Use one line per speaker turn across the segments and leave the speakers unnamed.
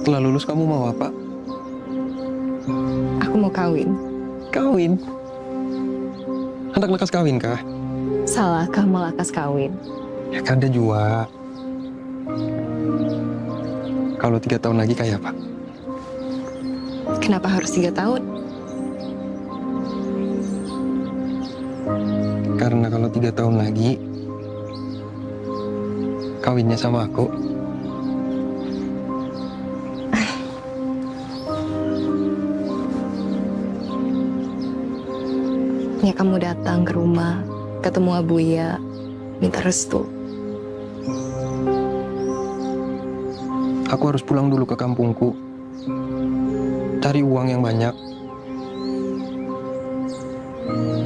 Setelah lulus kamu mau apa?
Aku mau kawin.
Kawin? Hendak lekas kawin kah?
Salahkah melakas kawin?
Ya kan ada jua. Kalau 3 tahun lagi kayak apa?
Kenapa harus 3 tahun?
Karena kalau 3 tahun lagi kawinnya sama aku.
Ya kamu datang ke rumah, ketemu Abuya, minta restu.
Aku harus pulang dulu ke kampungku. Cari uang yang banyak.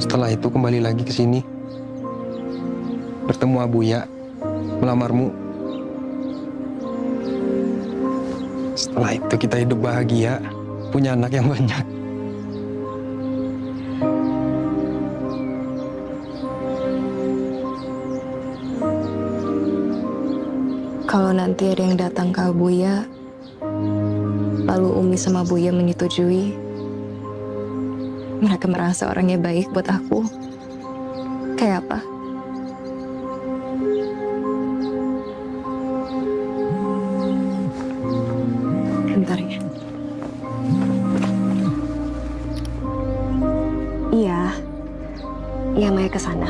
Setelah itu kembali lagi ke sini. Bertemu Abuya, melamarmu. Setelah itu kita hidup bahagia, punya anak yang banyak.
Kalau nanti ada yang datang ke Abuya, lalu Umi sama Abuya menyetujui, mereka merasa orangnya baik buat aku. Kayak apa? Bentar ya. Iya. Iya, Maya ke sana.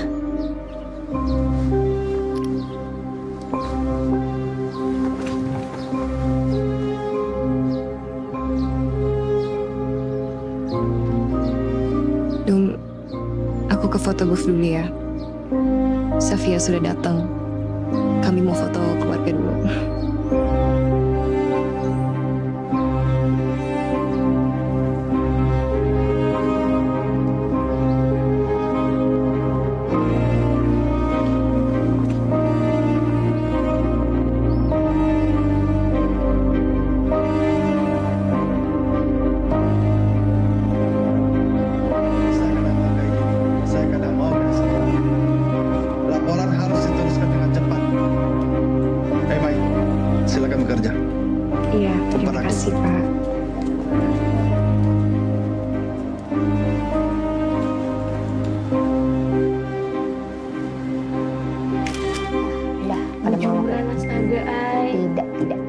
Dum, aku ke foto booth dulu ya. Safia sudah datang. Kami mau foto keluarga dulu.
Saya kadang mau kasih. Laporan harus diteruskan dengan cepat. Baik, silakan bekerja.
Iya, terima
Tempat aku.
kasih, Pak.
Udah, pada mau makan?
Mas Naga, ay.
Tidak.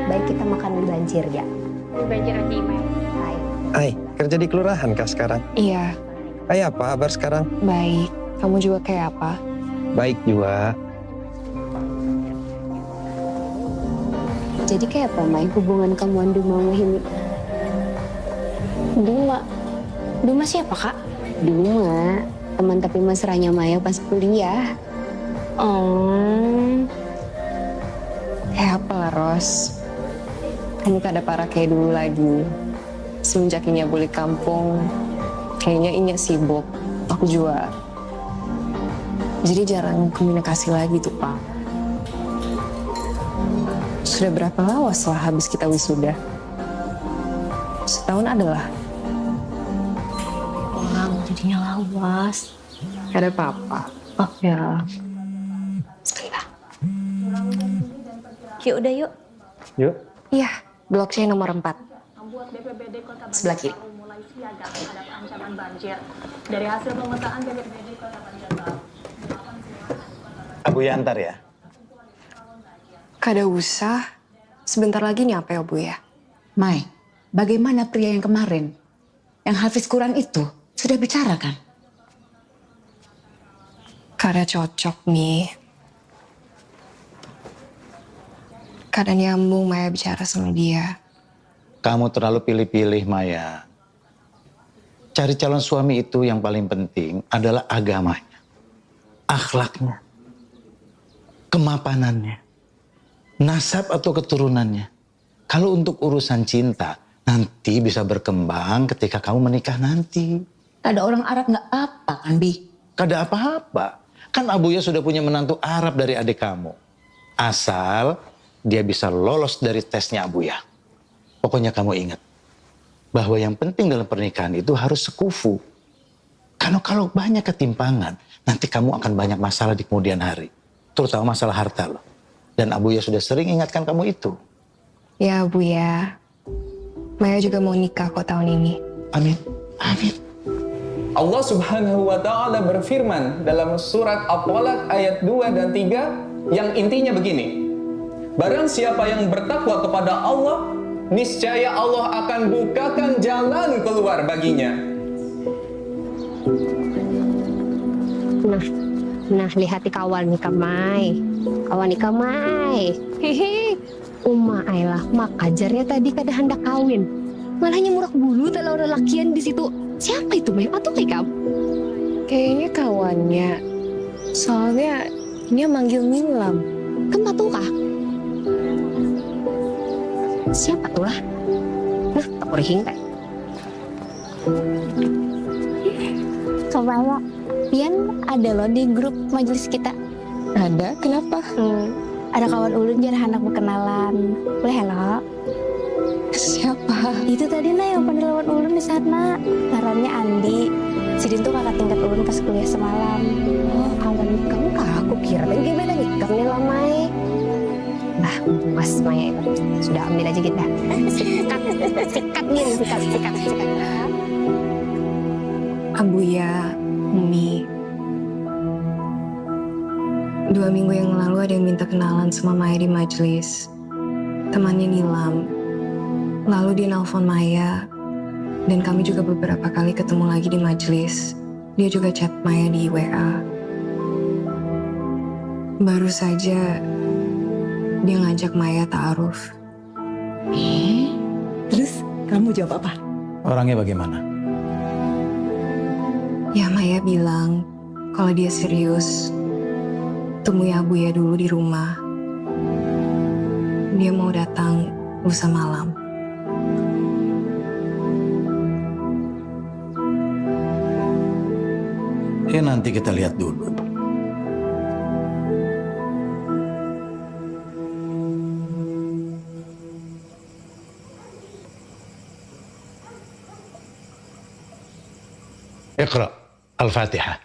Baik kita makan di banjir ya.
Banjir lagi, Mai.
Baik.
Hai, kerja di kelurahan kah sekarang?
Iya,
Hai, apa kabar sekarang?
baik. Kamu juga kayak apa?
Baik juga.
Jadi kayak apa, Mai, hubungan kamu dan Duma sama Himi?
Duma siapa, Kak?
Duma, teman tapi mesranya Maya pas kuliah.
Oh,
Kayak apa lah, Ros? Kamu kada parah kayak dulu lagi. Semenjak Inya balik kampung, kayaknya Inya sibuk. Aku juga. Jadi jarang komunikasi lagi tuh, Pak. Sudah berapa lama setelah habis kita wisuda? Setahun adalah.
orang jadinya lawas.
Ada apa-apa.
Oh ya.
Sebentar.
Yuk, udah yuk.
Yuk.
Iya, blok C nomor 4.
Membuat BPBD Kota
Sebelah kiri.
Banjarbaru mulai siaga terhadap ancaman banjir. Dari hasil pemetaan BPBD Kota Banjarbaru,
Abu Yantar ya?
Kada usah. Sebentar lagi nih apa ya, Bu ya?
Mai, bagaimana pria yang kemarin? Yang Hafiz Quran itu sudah bicara kan?
Kada cocok nih. Kada nyambung Maya bicara sama dia.
Kamu terlalu pilih-pilih, Maya. Cari calon suami itu yang paling penting adalah agamanya, akhlaknya, kemapanannya, nasab atau keturunannya. Kalau untuk urusan cinta, nanti bisa berkembang ketika kamu menikah nanti.
Ada orang Arab nggak apa kan, Bi?
Kada apa-apa. Kan Abuya sudah punya menantu Arab dari adik kamu. Asal dia bisa lolos dari tesnya Abuya. Pokoknya kamu ingat bahwa yang penting dalam pernikahan itu harus sekufu. Karena kalau banyak ketimpangan, nanti kamu akan banyak masalah di kemudian hari. Terutama masalah harta loh. Dan Abuya sudah sering ingatkan kamu itu.
Ya Bu ya, Maya juga mau nikah kok tahun ini.
Amin. Amin.
Allah Subhanahu wa Ta'ala berfirman dalam surat At-Thalaq ayat 2 dan 3 yang intinya begini. Barang siapa yang bertakwa kepada Allah, niscaya Allah akan bukakan jalan keluar baginya.
Nah, lihat di kawan nikah Mai. Kawan nikah Mai. Hehe. Uma Ailah, mak ajarnya tadi kada hendak kawin. Malahnya murak bulu tak lawan lelakian di situ. Siapa itu Mai? Atau kayak kamu?
Kayaknya kawannya. Soalnya dia manggil Nilam.
Kan patuh kah? Siapa tuh lah? Tak kurihing kayak.
Kebaya. Pian ada loh di grup majelis kita.
Ada? Kenapa?
Ada kawan ulun jadi anak berkenalan. Boleh lo?
Siapa?
Itu tadi nah yang pandai lawan ulun di sana. Ngarannya Andi. Sidin tuh kakak tingkat ulun pas kuliah semalam.
Oh, kawan kamu kah? Aku kira tadi gimana nikah nih lah Mai. Nah, mas Maya itu sudah ambil aja kita. Sikat nih, sikat.
Abuya, Umi. 2 minggu yang lalu ada yang minta kenalan sama Maya di majelis. Temannya Nilam. Lalu dia nelfon Maya. Dan kami juga beberapa kali ketemu lagi di majelis. Dia juga chat Maya di WA. Baru saja dia ngajak Maya ta'aruf.
Terus kamu jawab apa?
Orangnya bagaimana?
Ya Maya bilang kalau dia serius, temui Abuya dulu di rumah. Dia mau datang lusa malam.
Ya nanti kita lihat dulu. Iqra Al-Fatihah.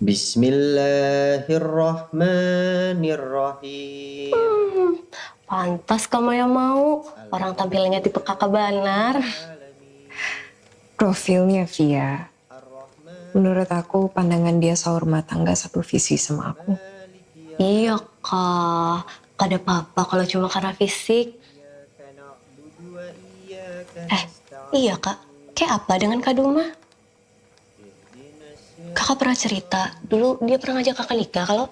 Bismillahirrahmanirrahim.
Pantas kamu yang mau. Orang tampilannya tipe kakak Banar.
Profilnya Via. Menurut aku pandangan dia sahur rumah tangga satu visi sama aku.
Iya kak. Kada apa-apa kalau cuma karena fisik. Iya kak. Kayak apa dengan Kak Duma? Kakak pernah cerita, dulu dia pernah ngajak kakak nikah kalau...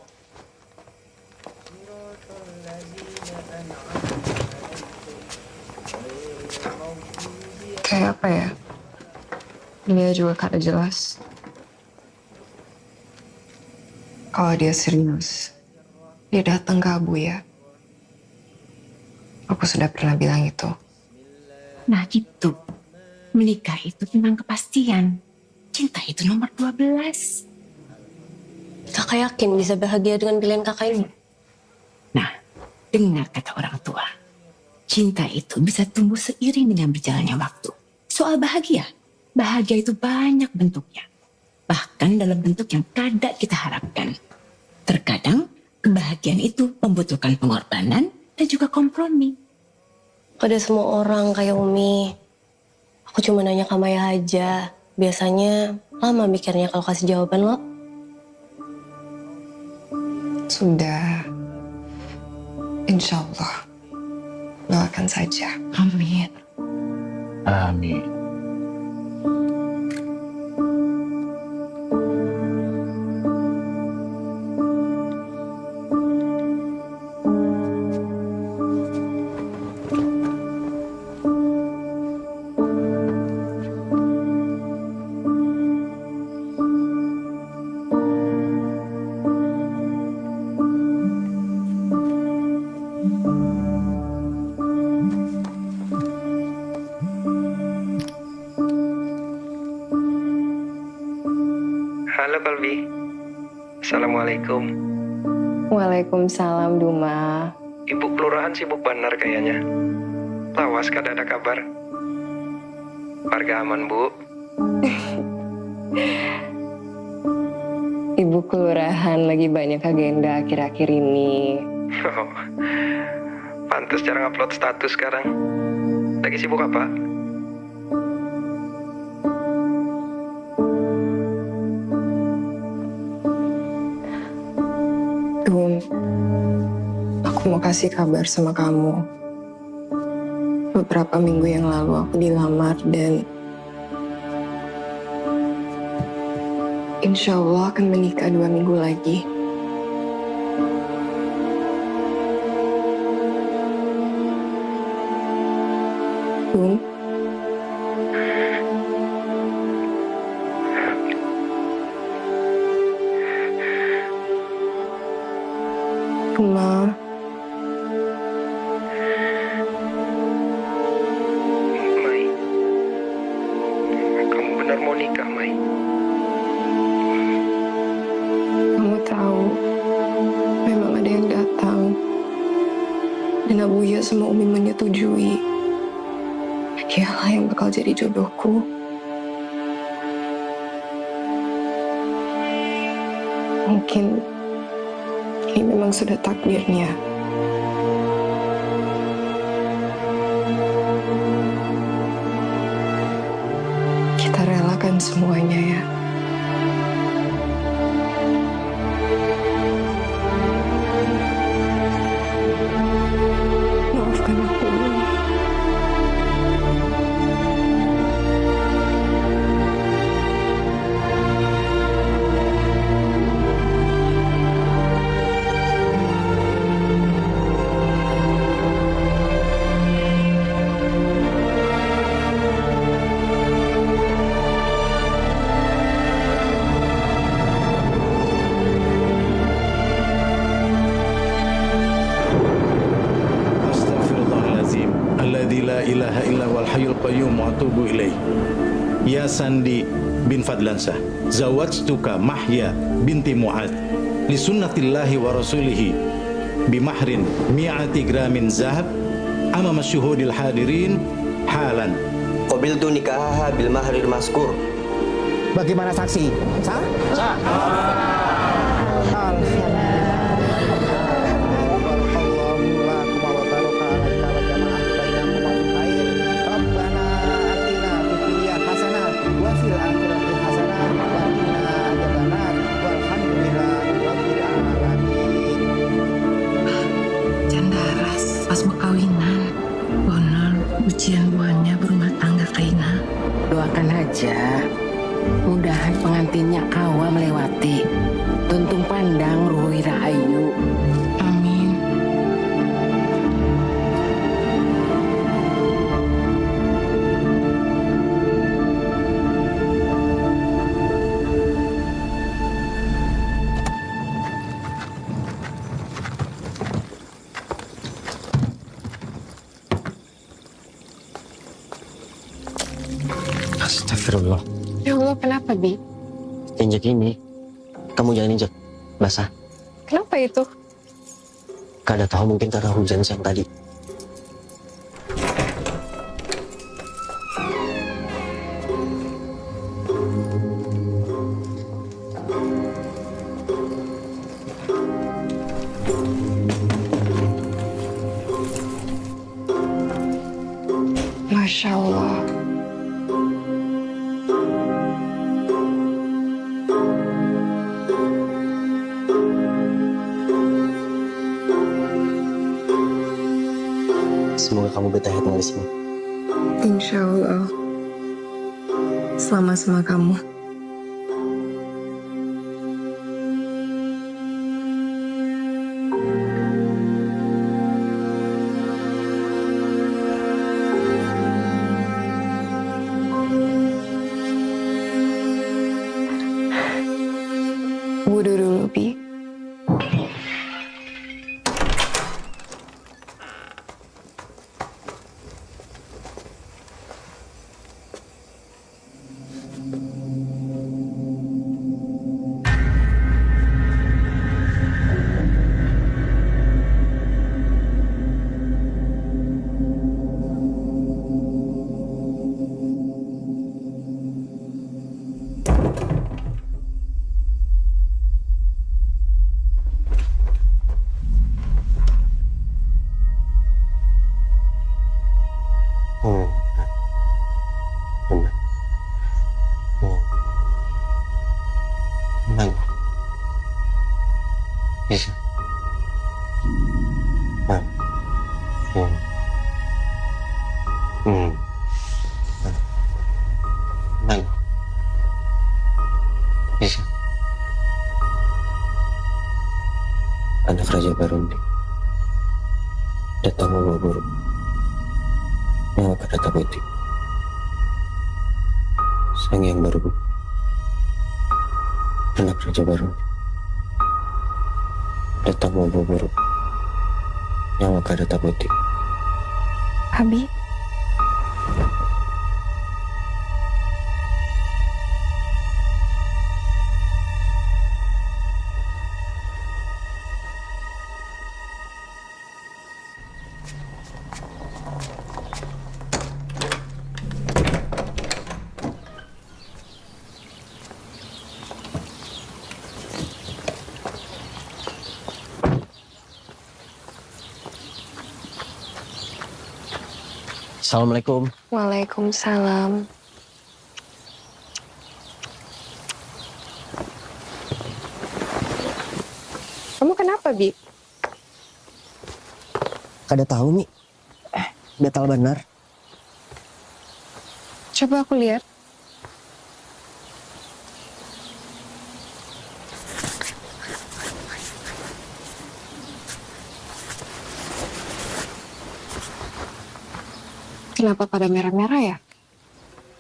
Kayak apa ya? Dia juga kada jelas. Kalau dia serius, dia datang ke Abuya. Aku sudah pernah bilang itu.
Nah gitu. Menikah itu tentang kepastian. Cinta itu nomor 12.
Kakak yakin bisa bahagia dengan pilihan kakak ini?
Nah, dengar kata orang tua. Cinta itu bisa tumbuh seiring dengan berjalannya waktu. Soal bahagia, bahagia itu banyak bentuknya. Bahkan dalam bentuk yang kada kita harapkan. Terkadang, kebahagiaan itu membutuhkan pengorbanan dan juga kompromi.
Kada semua orang kayak Umi. Aku cuma nanya ke Maya aja. Biasanya lama mikirnya kalau kasih jawaban lo.
Sudah. Insya Allah. Doakan saja.
Amin.
Amin.
Halo Kalbi. Assalamualaikum.
Waalaikumsalam Duma.
Ibu kelurahan sibuk benar kayaknya. Lawas kada ada kabar. Warga aman, Bu.
Ibu kelurahan lagi banyak agenda akhir-akhir ini.
Oh, pantes jarang upload status sekarang. Lagi sibuk apa?
Dum, aku mau kasih kabar sama kamu. Beberapa minggu yang lalu aku dilamar dan insya Allah akan menikah 2 minggu lagi. Dum, Ma,
Mai, kamu benar mau nikah, Mai?
kamu tahu memang ada yang datang dan Abuya sama Umi menyetujui. Dialah yang bakal jadi jodohku. Mungkin ini memang sudah takdirnya. Kita relakan semuanya ya. Maafkan aku.
Astaghfirullahaladzim. Alladzi la ilaha illa wal hayyul qayyum wa atubu ilaih. Ya Sandi bin Fadlansah, zawajtuka Mahya binti Mu'ad li sunnatillahi wa rasulihi bimahrin mi'ati gramin zahab amama syuhudil hadirin halan.
Qabiltu nikahaha bil mahril maskur.
Bagaimana saksi? Sah? Sah.
Candaras pas mau kawinan, bonon ujian buahnya berumah tangga kaina.
Doakan aja, mudahan pengantinnya kawa melewati. Tuntung pandang ruhi rahayu.
Amin.
Astagfirullah.
Ya Allah, kenapa, Bi?
Injek ini, kamu jangan injek. Basah.
Kenapa itu?
Kada tahu mungkin karena hujan siang tadi.
Masya Allah.
Semoga kamu betah tinggal di sini.
Insya Allah. Selama sama kamu. Wudu dulu, Bi.
anak Raja Barundi, datang membawa buruk yang akan ditakuti. Sang yang baru, anak Raja Barundi, datang membawa buruk yang akan ditakuti.
Abi,
Assalamualaikum.
Waalaikumsalam. Kamu kenapa, Bi?
Kada tahu nih. Betal benar.
Coba aku lihat. Kenapa pada merah-merah ya?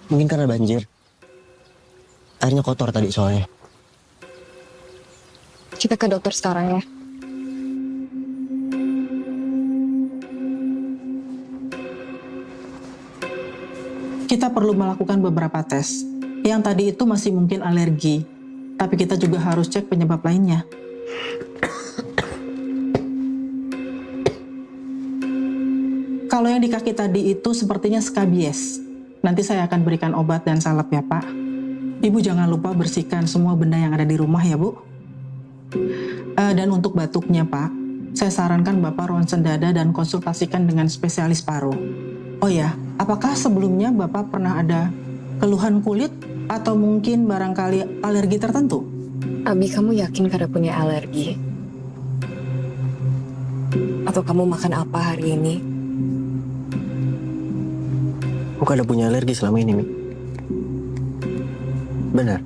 Mungkin karena banjir. Airnya kotor tadi soalnya.
Kita ke dokter sekarang ya.
Kita perlu melakukan beberapa tes. Yang tadi itu masih mungkin alergi, tapi kita juga harus cek penyebab lainnya. Kalau yang di kaki tadi itu sepertinya skabies. Nanti saya akan berikan obat dan salep ya Pak. Ibu jangan lupa bersihkan semua benda yang ada di rumah ya Bu. Dan untuk batuknya Pak, saya sarankan Bapak ronsen dada dan konsultasikan dengan spesialis paru. Oh ya, apakah sebelumnya Bapak pernah ada keluhan kulit atau mungkin barangkali alergi tertentu?
Abi, kamu yakin kada punya alergi? Atau kamu makan apa hari ini?
Aku kada punya alergi selama ini, Mi. Benar.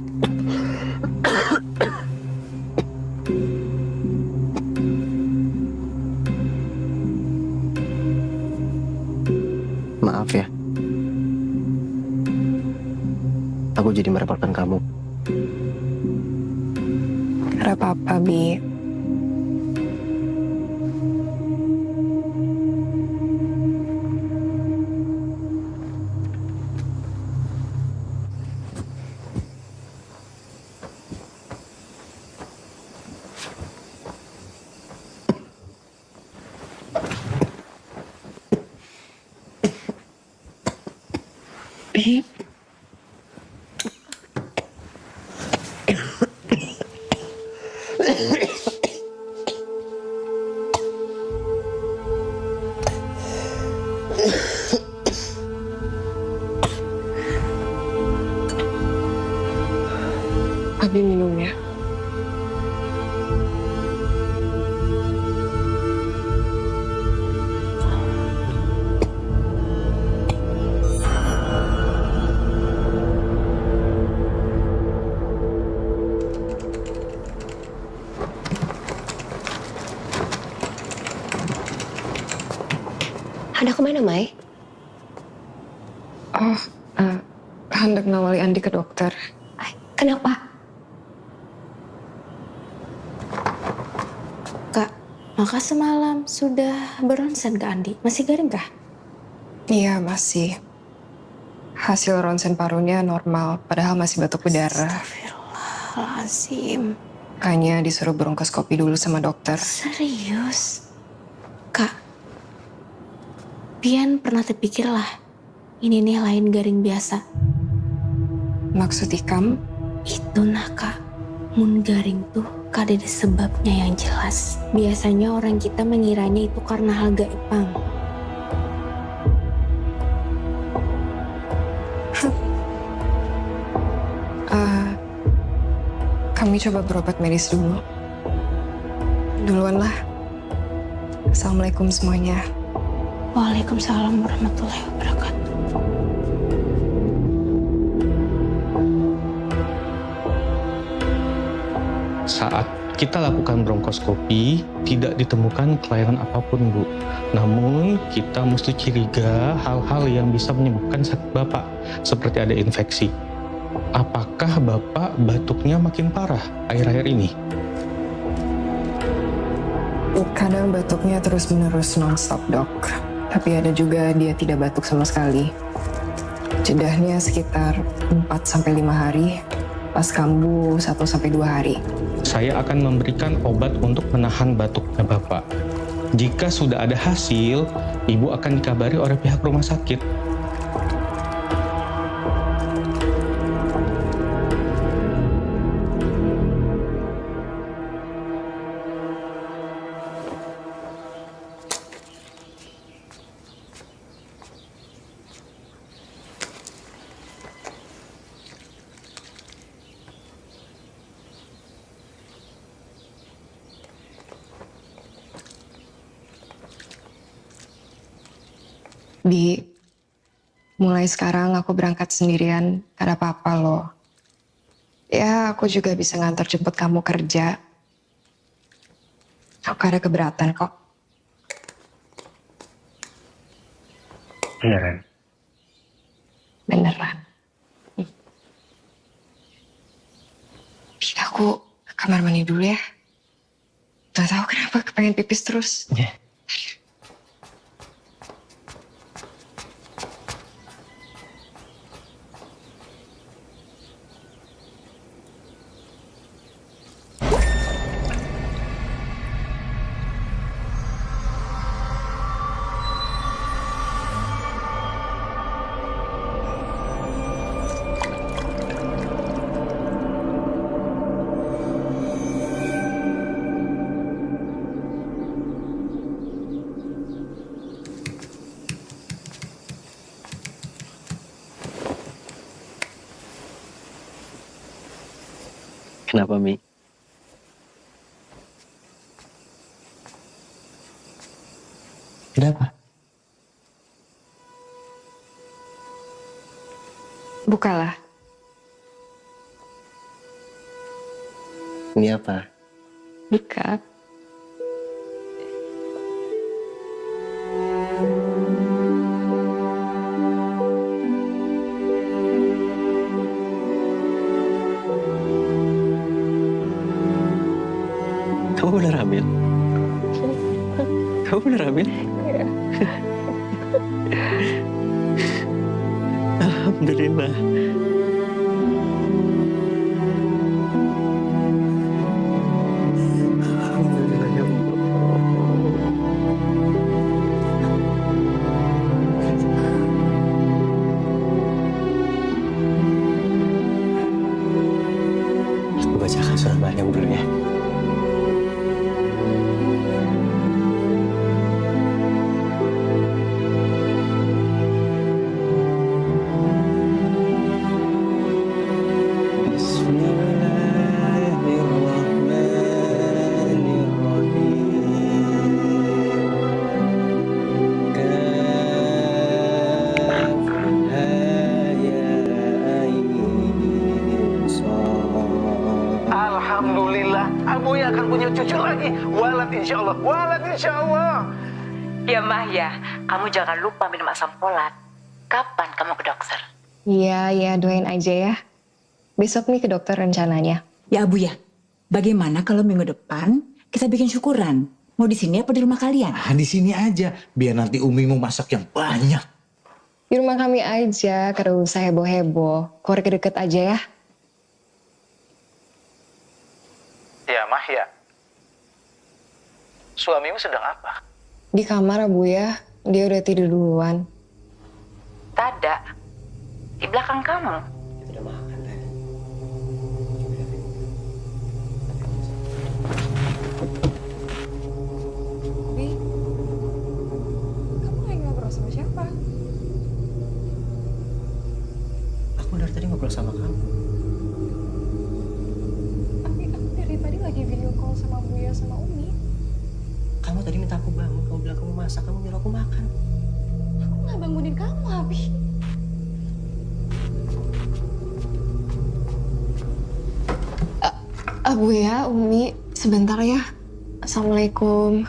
Maaf ya. Aku jadi merepotkan kamu.
Gak apa-apa, Bi. Bi. Abi minum ya.
Hendak kemana, Mai?
Oh, hendak ngawali Andi ke dokter.
Kenapa?
Kak, maka semalam sudah beronsen ke Andi. Masih garing kah?
Iya, masih. Hasil ronsen parunya normal, padahal masih batuk berdarah.
Astagfirullahaladzim.
Makanya disuruh bronkoskopi dulu sama dokter.
Serius? Kak, Pian pernah terpikir lah, ini nih lain garing biasa.
Maksud ikam?
Itu nah Kak, mun garing tuh kada ada sebabnya yang jelas. Biasanya orang kita mengiranya itu karena hal gaib pang.
Kami coba berobat medis dulu. Duluan lah. Assalamualaikum semuanya.
Waalaikumsalam warahmatullahi wabarakatuh.
Saat Kita lakukan bronkoskopi, tidak ditemukan kelainan apapun, Bu. Namun, kita mesti curiga hal-hal yang bisa menyebabkan sakit Bapak, seperti ada infeksi. Apakah Bapak batuknya makin parah akhir-akhir ini?
Kadang batuknya terus-menerus non-stop, Dok. Tapi ada juga dia tidak batuk sama sekali. Jedahnya sekitar 4-5 hari, pas kambuh 1-2 hari.
Saya akan memberikan obat untuk menahan batuknya Bapak. Jika sudah ada hasil, Ibu akan dikabari oleh pihak rumah sakit.
Bi, mulai sekarang aku berangkat sendirian karena papa loh. Ya, aku juga bisa ngantar jemput kamu kerja. Aku ada keberatan kok.
Beneran?
Beneran. Bi, aku ke kamar mandi dulu ya. Gak tahu kenapa kepengen pipis terus.
Kenapa, Mi? Kenapa?
Bukalah.
Ini apa?
Buka.
Kamu bener hamil? Kamu bener hamil?
Iya.
Alhamdulillah. Alhamdulillah ya Allah. Aku bacakan surah Maryam dulu ya.
Alhamdulillah, Abuya akan punya cucu lagi. Walad insya Allah, walad insya Allah.
Ya Mah ya, kamu jangan lupa minum asam folat. Kapan kamu ke dokter?
Iya, ya doain aja ya. Besok nih ke dokter rencananya.
Ya Abu ya, bagaimana kalau minggu depan kita bikin syukuran? Mau di sini apa di rumah kalian?
Ah, di sini aja, biar nanti Umi mau masak yang banyak.
Di rumah kami aja, kada usah heboh-heboh. Keluarga deket aja ya.
Ya Mah ya, suamimu sedang apa?
Di kamar Abu ya, dia udah tidur duluan.
Tada, di belakang kamu.
Udah makan tadi.
Bi, kamu lagi ngobrol sama siapa?
Aku dari tadi ngobrol sama kamu.
Aku dari tadi lagi video call sama Buya sama Umi.
Kamu tadi minta aku bangun, kamu bilang kamu masak, kamu nyuruh aku makan.
Aku nggak bangunin kamu, Abi. Buya, Umi, Sebentar ya. Assalamualaikum.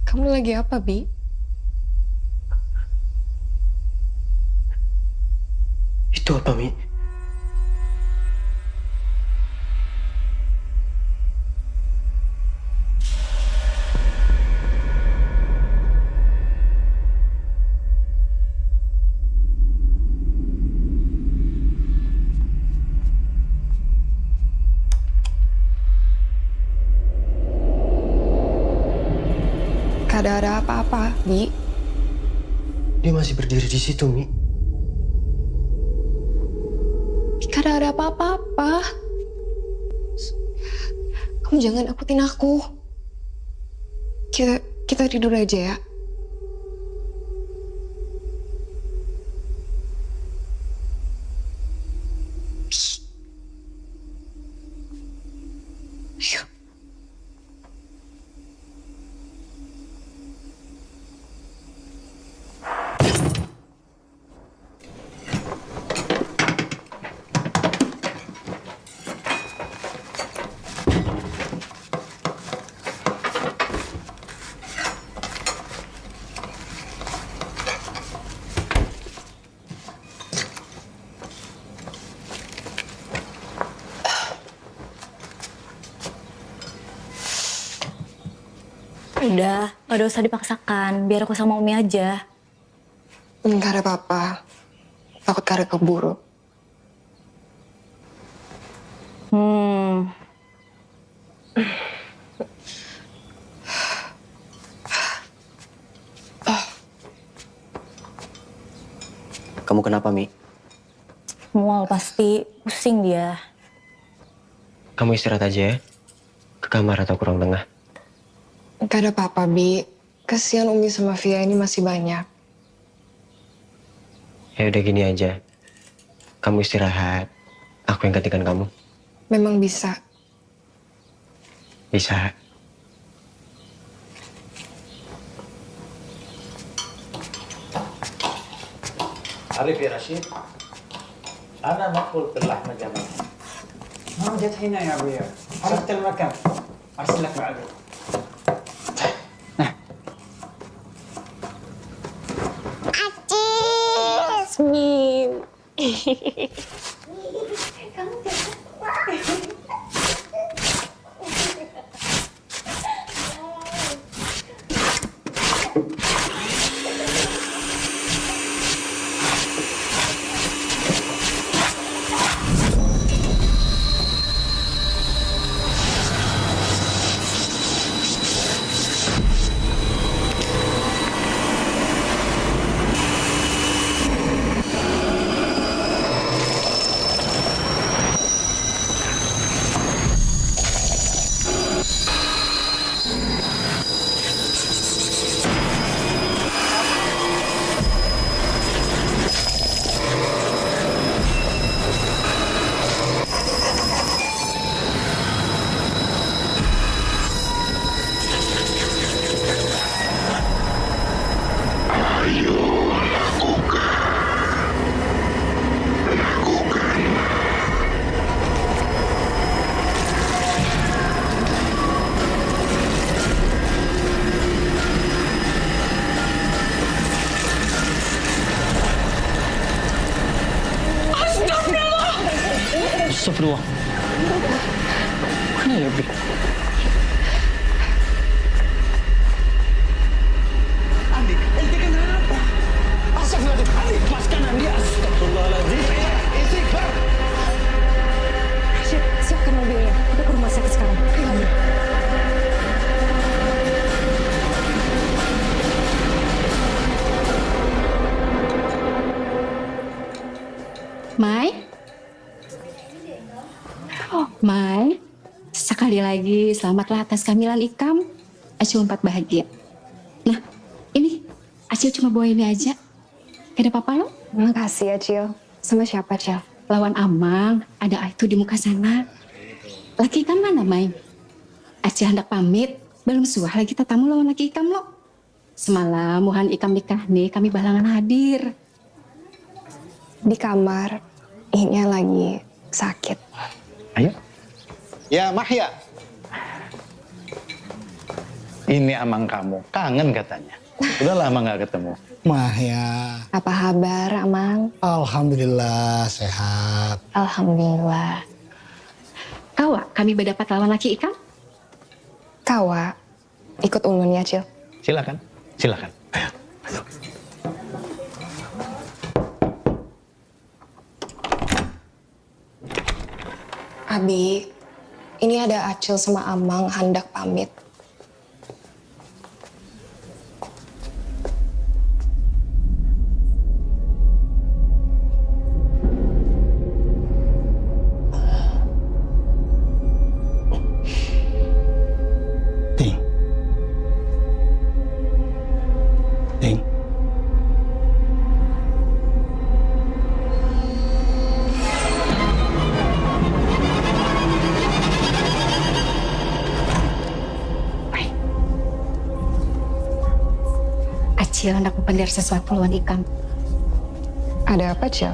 Kamu lagi apa, Bi?
Itu apa, Mi?
Gak ada apa-apa, Bi.
Dia masih berdiri di situ, Mi.
Gak ada apa-apa. Kamu jangan nakutin aku. Kita tidur aja ya. Ayo.
Udah, gak usah dipaksakan. Biar aku sama Umi aja.
Gak ada apa-apa. Takut Kara keburu.
Kamu kenapa, Mi?
Mual pasti. Pusing dia.
Kamu istirahat aja ya. Ke kamar atau ke ruang tengah.
Gak ada apa-apa, Bi. Kasihan Umi sama Via ini masih banyak.
Ya udah gini aja. Kamu istirahat. Aku yang gantikan kamu.
Memang bisa.
Bisa.
عارف يا رشيد أنا مقبول في اللحمة جمال
ما جت هنا يا ابويا. عرفت المكان. ارسل لك بعدين.
Yasmin.
Astagfirullah. Mana ya, Bi? Andi, ente kenapa? Astagfirullah, Andi, lepaskan Andi.
Mai? Oh, Mai, sekali lagi selamatlah atas kehamilan Ikam. Acil 4 bahagia. Nah, ini Acil cuma bawa ini aja. Gak ada apa-apa lo?
Makasih ya, Cil. Sama siapa, Cil?
Lawan Amang, ada itu di muka sana. Laki Ikam mana, Mai? Acil hendak pamit. Belum suah lagi tatamu lawan laki Ikam lo. Semalam muhan Ikam nikah nih, kami balangan hadir.
Di kamar, Inya lagi sakit.
Ayo. Ya, Mahya. Ini amang kamu, kangen katanya. Udah lama nggak ketemu.
Mahya.
Apa kabar, Amang?
Alhamdulillah, sehat.
Alhamdulillah.
Kawa, kami berdapat lawan laki Ikam?
Kawa, ikut ulun ya, Cil.
Silakan, silakan. Ayo.
Abi, ini ada Acil sama Amang hendak pamit.
Ting.
Acil hendak mempendir sesuatu lawan Ikam.
Ada apa, Cil?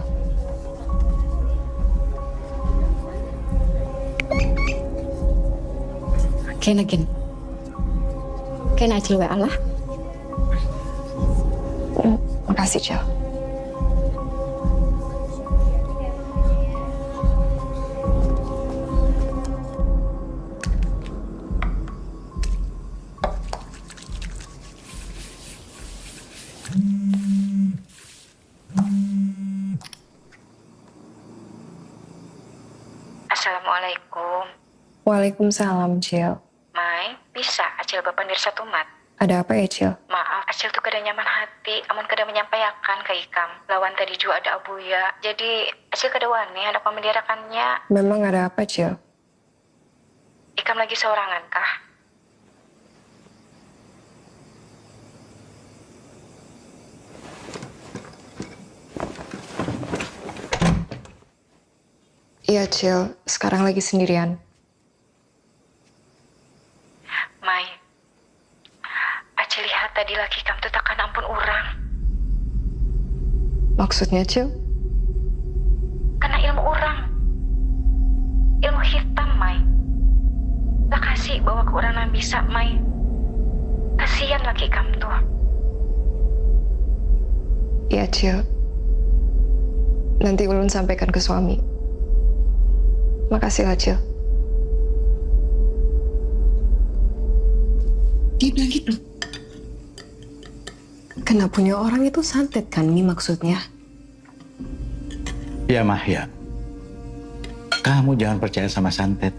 Kena gen. Kena Acil wa Allah.
Makasih, Cil.
Assalamualaikum.
Waalaikumsalam, Cil.
Mai, bisa Acil bapandir satu mat.
Ada apa ya, Cil?
Maaf, Acil tuh kada nyaman hati, amun kada menyampaikan ke Ikam. Lawan tadi juga ada Abuya, jadi Acil kada wani hendak memendirakannya.
Memang ada apa, Cil?
Ikam lagi seorangan kah?
Iya, Cil. Sekarang lagi sendirian.
Mai, Acil lihat tadi laki Ikam tuh takkan ampun orang.
Maksudnya, Cil?
Karena ilmu orang. Ilmu hitam, Mai. Tak kasih bawa ke orang yang bisa, Mai. Kasihan laki Ikam tuh.
Iya, Cil. Nanti ulun sampaikan ke suami. Makasih lah, Cil.
Dia bilang gitu.
Kena punya orang itu santet kan, ini maksudnya?
Ya, Mahya. Kamu jangan percaya sama santet.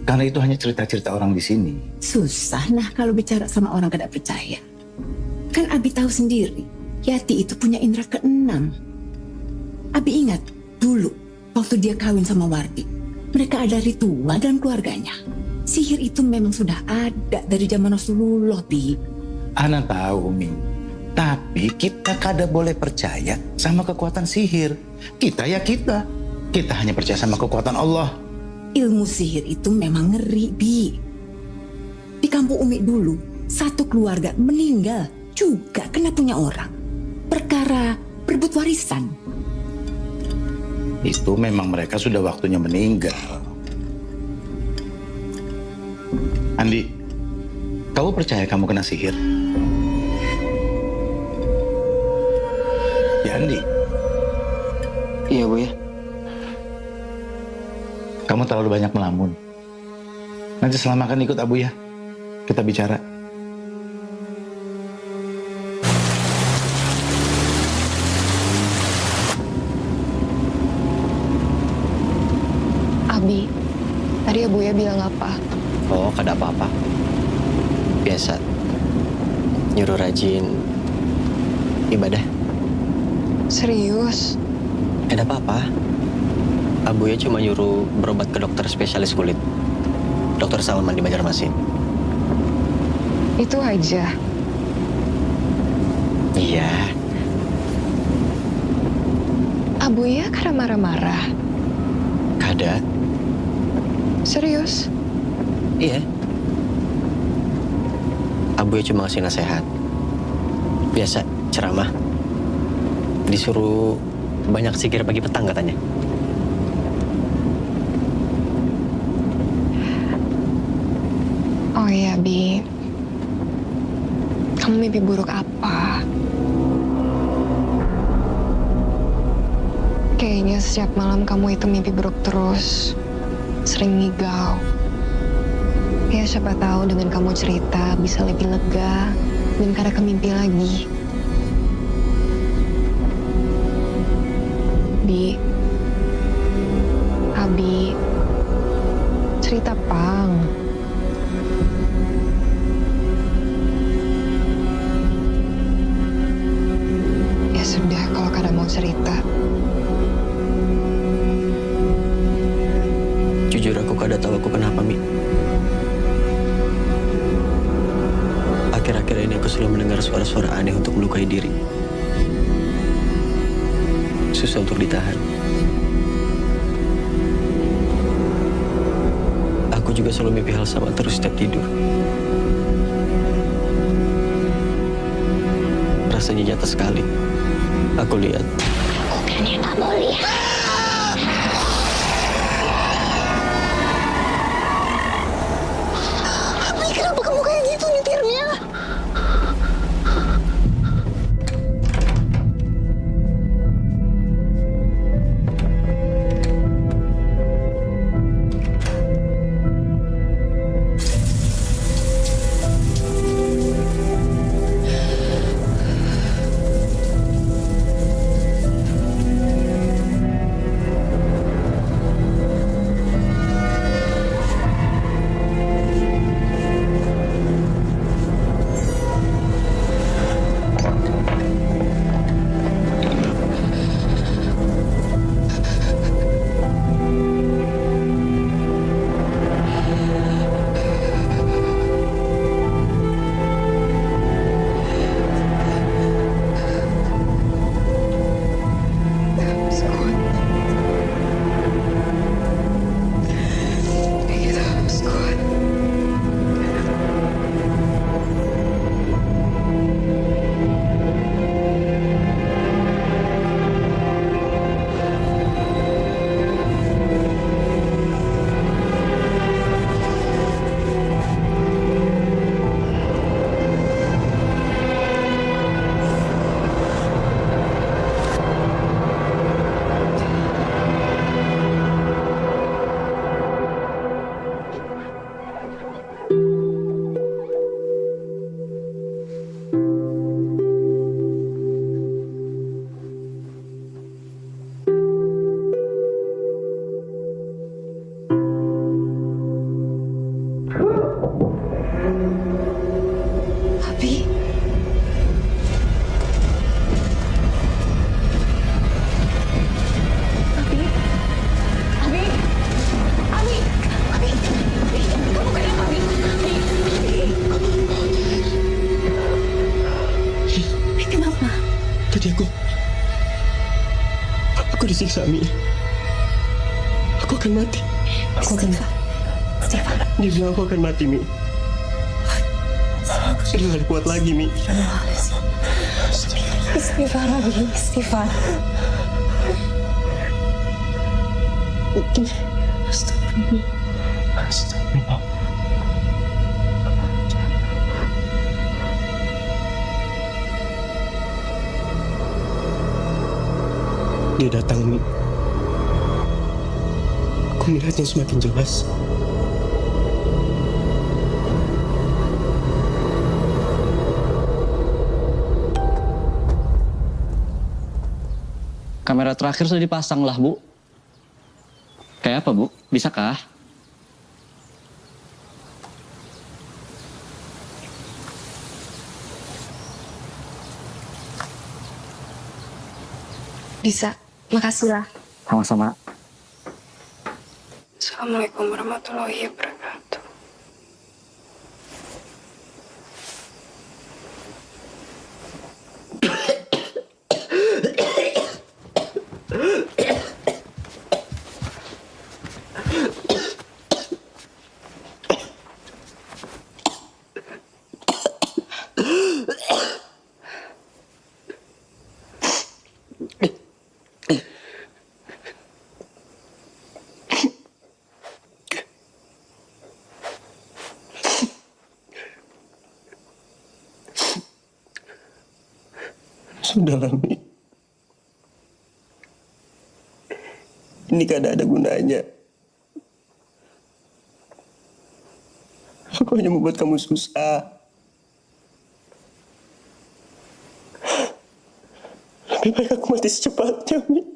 Karena itu hanya cerita-cerita orang di sini.
Susah nah kalau bicara sama orang kada percaya. Kan Abi tahu sendiri, Yati itu punya indera keenam. Abi ingat dulu waktu dia kawin sama Wardi. Mereka ada ritual dalam keluarganya. Sihir itu memang sudah ada dari zaman Rasulullah, Bi.
Ana tahu, Umi. Tapi kita kada boleh percaya sama kekuatan sihir. Kita ya kita. Kita hanya percaya sama kekuatan Allah.
Ilmu sihir itu memang ngeri, Bi. Di kampung Umi dulu, satu keluarga meninggal juga kena punya orang. Perkara berebut warisan.
Itu memang mereka sudah waktunya meninggal. Andi, kamu percaya kamu kena sihir? Ya, Andi.
Iya, Bu ya.
Kamu terlalu banyak melamun. Nanti selama kan ikut Abu ya. Kita bicara.
Abi, tadi Abuya bilang apa?
Oh, kada apa-apa. Biasa. Nyuruh rajin ibadah.
Serius?
Kada apa-apa. Abuya cuma nyuruh berobat ke dokter spesialis kulit. Dokter Salman di Banjarmasin.
Itu aja.
Iya.
Abuya karena marah-marah.
Kada.
Serius?
Iya. Abuya cuma ngasih nasihat. Biasa, ceramah. Disuruh banyak zikir pagi petang katanya.
Oh iya, Bi. Kamu mimpi buruk apa? Kayaknya setiap malam kamu itu mimpi buruk terus. Sering ngigau. Ya siapa tahu dengan kamu cerita bisa lebih lega dan kada kemimpi lagi. Bi, Abi, cerita Pang. Ya sudah, kalau kada mau cerita.
Jujur aku kada tahu aku kenapa, Mi. Akhir-akhir ini aku selalu mendengar suara-suara aneh untuk melukai diri. Susah untuk ditahan. Aku juga selalu mimpi hal sama terus setiap tidur. Rasanya nyata sekali. Aku lihat.
Bukan yang kamu lihat. Tapi kenapa kamu kayak gitu nyetirnya?
Aku disiksa, Mi. Aku akan mati. Aku akan mati. Dia bilang aku akan mati, Mi. Sudah gak kuat lagi, Mi.
Istighfar, Abi. Istighfar.
Astagfirullah. Astagfirullah. Dia datang, Mi. Aku melihatnya semakin jelas.
Kamera terakhir sudah dipasang lah, Bu. Kayak apa, Bu? Bisakah?
Bisa. Makasih lah.
Sama-sama.
Assalamualaikum warahmatullahi wabarakatuh.
Sudahlah, Mi. Ini kan ada gunanya. Aku hanya membuat kamu susah. Lebih baik aku mati secepatnya, Mi.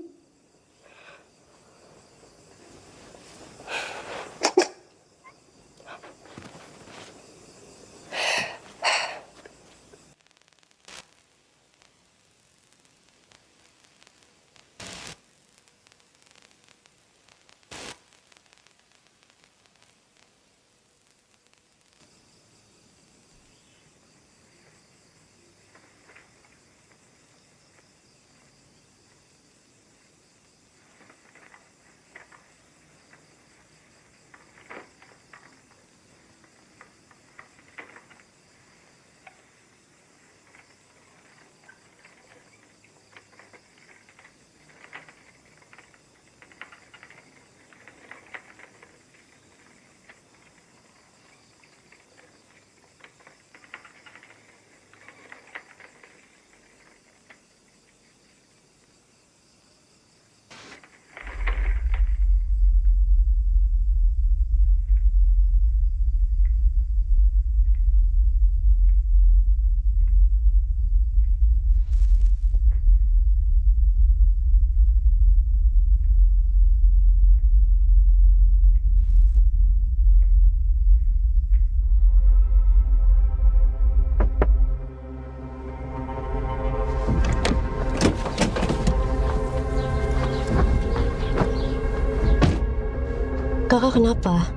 Kakak kenapa?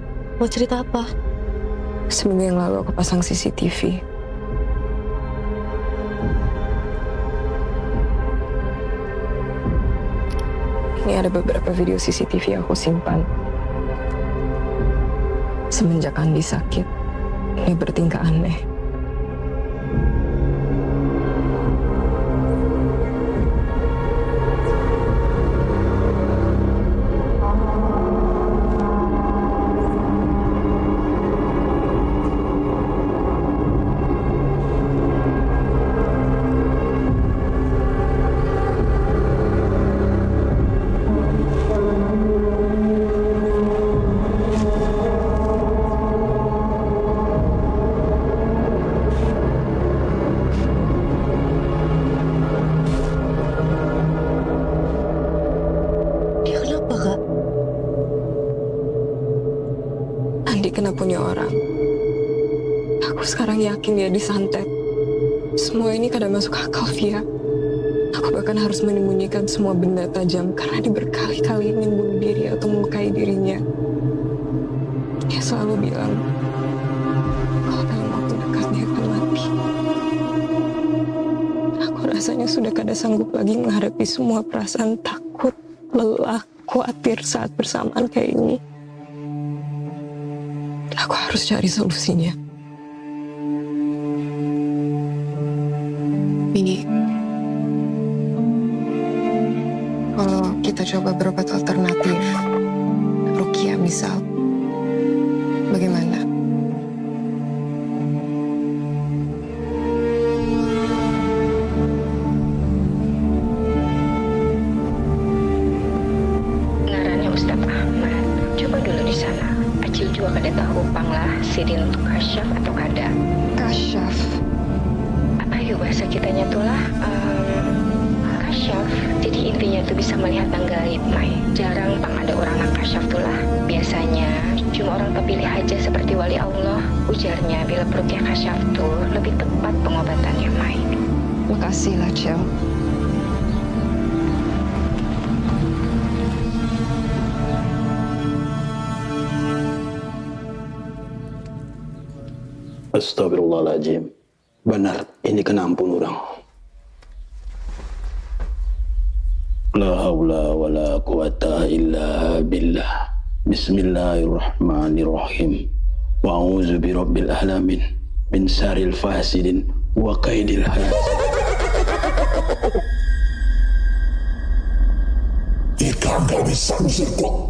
Mau cerita apa?
Seminggu yang lalu aku pasang CCTV. Ini ada beberapa video CCTV yang aku simpan. Semenjak Andi sakit, dia bertingkah aneh. Kena punya orang. Aku sekarang yakin dia disantet. Semua ini kadang masuk akal, Via. Aku bahkan harus menyembunyikan semua benda tajam karena dia berkali-kali ingin bunuh diri atau melukai dirinya. Dia selalu bilang kalau dalam waktu dekat dia akan mati. Aku rasanya sudah kada sanggup lagi menghadapi semua perasaan takut, lelah, khawatir saat bersamaan kayak ini. Aku harus cari solusinya. Mini, kalau kita coba berobat alternatif, Rukia misal, bagaimana?
Ngarannya Ustadz Ahmad. Coba dulu di sana. Acil juga kada tahu panglah sidin untuk kasyaf atau kada.
Kasyaf?
Apa yuk bahasa kitanya tuh lah? Kasyaf. Jadi intinya tuh bisa melihat yang gaib, Mai. Jarang pang ada orang yang kasyaf tuh lah. Biasanya cuma orang terpilih aja seperti wali Allah. Ujarnya bila perukia kasyaf tuh lebih tepat pengobatannya, Mai.
Makasih lah, Cel.
Astagfirullahaladzim. Benar, ini kena ampun orang. La haula wa la quwata illa billah. Bismillahirrahmanirrahim. Wa a'udzu birabbil alamin min syarril fasidin wa kaidil hasid.
Jika kau bisa bersyukur,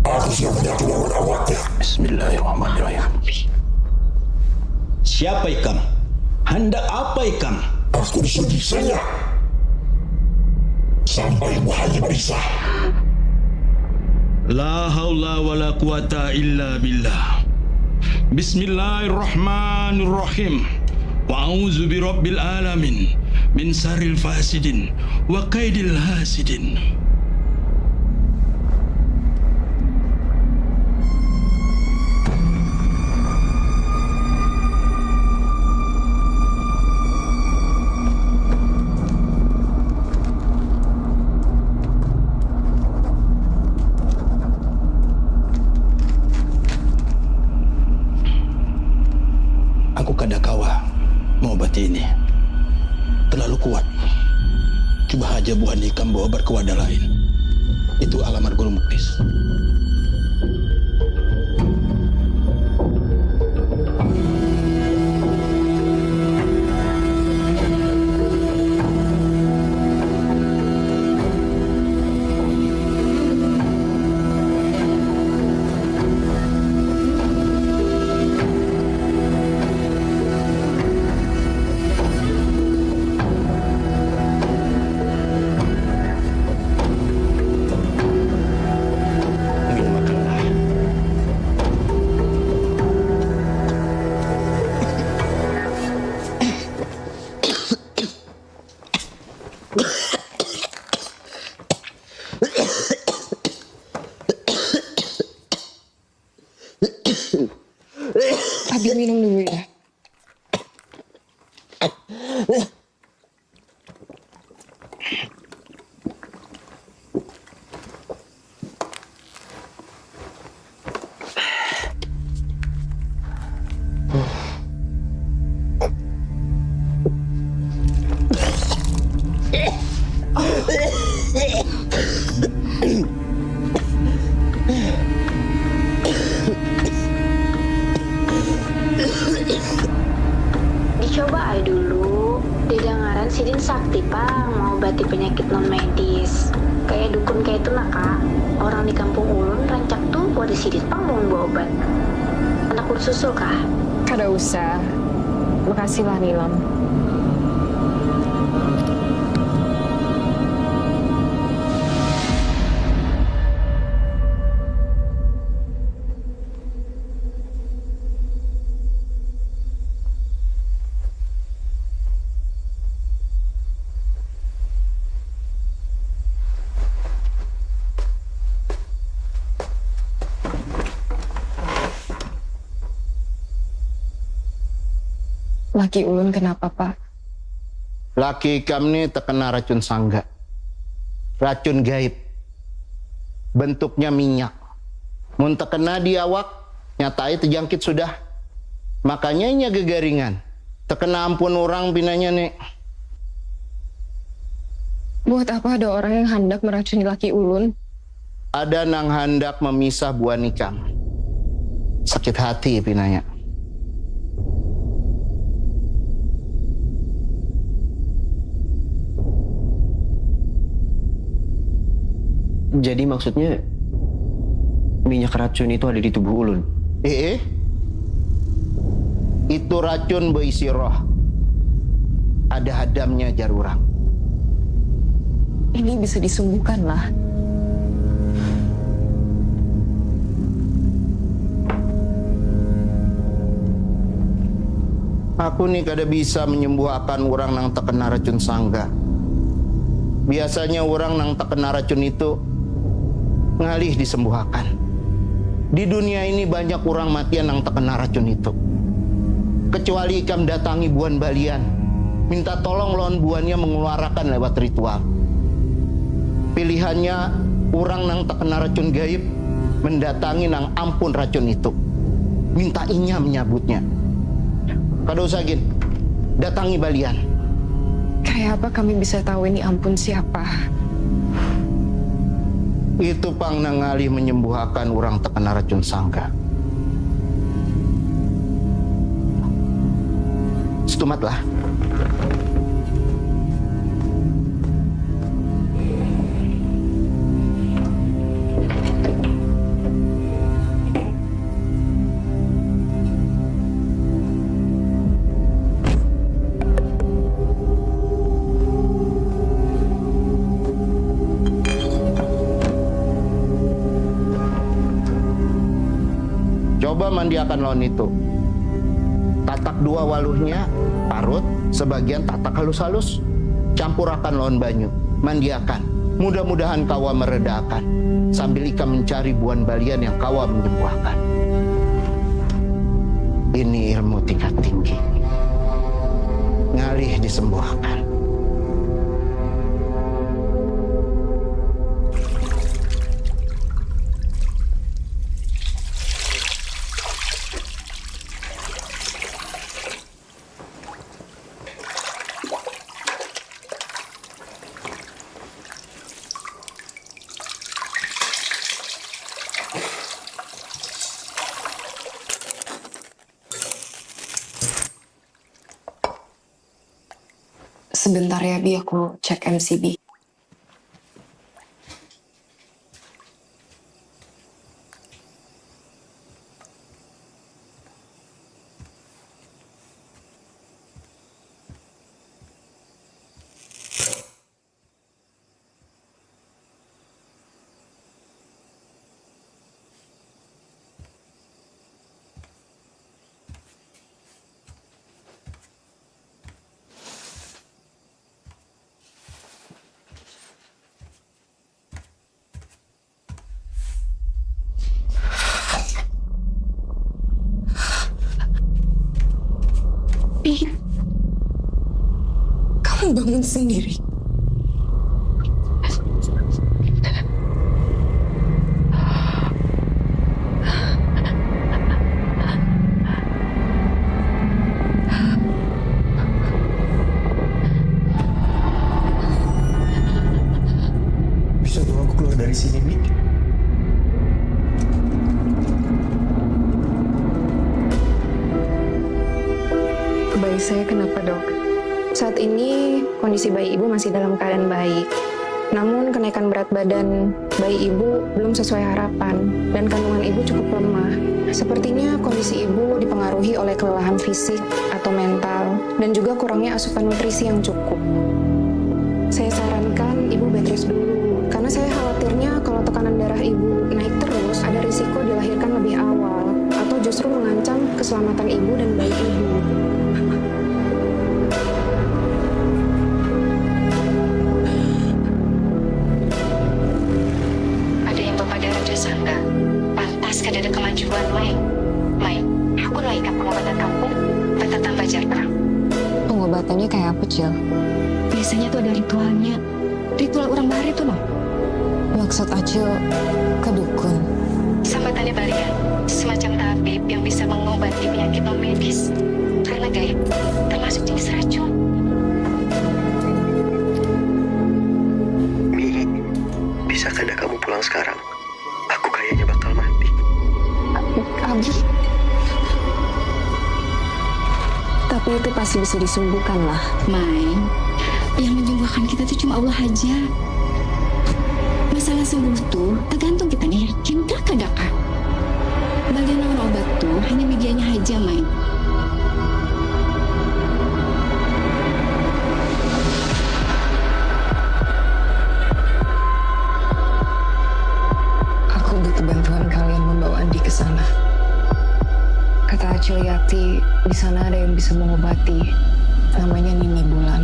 aku siap menyatu merawatnya.
Bismillahirrahmanirrahim. Siapa ikam? Hendak apa ikam?
Aku disunyi saja sampai bahaya bisa.
La haula wa la quwata illa billah. Bismillahirrahmanirrahim. Wa a'udzu birabbil alamin min syarril fasidin wa kaidil hasidin. Aku kada kawa mengobati ini. Terlalu kuat. Coba aja buah nikam bawa obat ke wadah lain. Itu alamat Guru Muklis.
Abi minum dulu ya.
Dicoba aja dulu. Didengaran Sidin sakti, Pang, mau obati penyakit non medis. Kayak dukun kayak itu lah, Kak. Orang di kampung Ulun rancak tuh buat Sidin, Pang, mau bawa obat. Anak ursusul, Kak?
Kada usah. Makasih lah, Nilam. Laki Ulun kenapa, Pak?
Laki ikam ini terkena racun sangga. Racun gaib. Bentuknya minyak. Mun terkena di awak, nyatai terjangkit sudah. Makanya inya gegaringan. Terkena ampun orang pinanya nek.
Buat apa ada orang yang hendak meracuni laki Ulun?
Ada nang hendak memisah buah nikam. Sakit hati pinanya.
Jadi maksudnya minyak racun itu ada di tubuh Ulun?
Itu racun berisi roh. Ada hadamnya jarurang.
Ini bisa disembuhkan lah.
Aku nih kada bisa menyembuhkan orang nang terkena racun sangga. Biasanya orang nang terkena racun itu ngalih disembuhkan. Di dunia ini banyak orang matian yang terkena racun itu. Kecuali ikam datangi buan balian, minta tolong lawan buannya mengeluarkan lewat ritual. Pilihannya orang nang terkena racun gaib mendatangi nang ampun racun itu. minta Inya menyabutnya. Kada usah Gin, datangi Balian.
Kayak apa kami bisa tahu ini ampun siapa?
Itu pang nangali menyembuhkan orang terkena racun sangka. Setumatlah. Coba mandiakan lawan itu. Tatak dua waluhnya, parut, sebagian tatak halus-halus. Campurakan lawan banyu, mandiakan. Mudah-mudahan kawa meredakan. Sambil Ika mencari buan Balian yang kawa menyembuhkan. Ini ilmu tingkat tinggi. Ngalih disembuhkan.
Sebentar ya Bi, aku cek MCB. Kamu bangun sendiri.
Bisa dong aku keluar dari sini, Mi?
Bayi saya kenapa dok? Saat ini kondisi bayi ibu masih dalam keadaan baik. Namun kenaikan berat badan bayi ibu belum sesuai harapan dan kandungan ibu cukup lemah. Sepertinya kondisi ibu dipengaruhi oleh kelelahan fisik atau mental dan juga kurangnya asupan nutrisi yang cukup. Saya sarankan ibu bed rest dulu karena saya khawatirnya kalau tekanan darah ibu naik terus ada risiko dilahirkan lebih awal atau justru mengancam keselamatan ibu dan bayi ibu.
Sangga, pantas kada ada kemajuan, Mai. Mai, aku laikan pengobatan kampung, bata tambah jarang.
Pengobatannya kayak apa, Cil?
Biasanya tuh ada ritualnya. Ritual orang bahari tuh, loh.
Maksud Acil ke dukun?
Sambatannya Balian, semacam tabib yang bisa mengobati penyakit non medis. Karena gaib, termasuk jenis racun.
Mi, bisa kada kamu pulang sekarang? Aku kayaknya bakal mati.
Abi. Tapi itu pasti bisa disembuhkan lah.
Mai, yang menyembuhkan kita tuh cuma Allah aja. Masalah sembuh tuh tergantung kita nih yakin kada kah. Bagian lawan obat tuh hanya medianya aja, Mai.
Bantuan kalian membawa Andi ke sana. Kata Acil Yati, di sana ada yang bisa mengobati. Namanya Nini Bulan.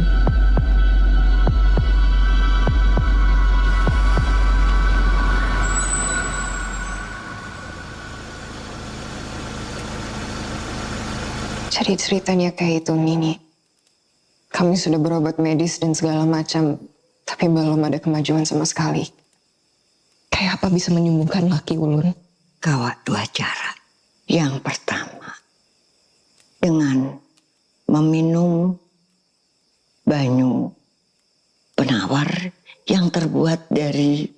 Jadi ceritanya kayak itu, Nini. Kami sudah berobat medis dan segala macam, tapi belum ada kemajuan sama sekali. Kayak apa bisa menyembuhkan laki ulun?
Kawat dua cara. Yang pertama,
dengan meminum banyu penawar yang terbuat dari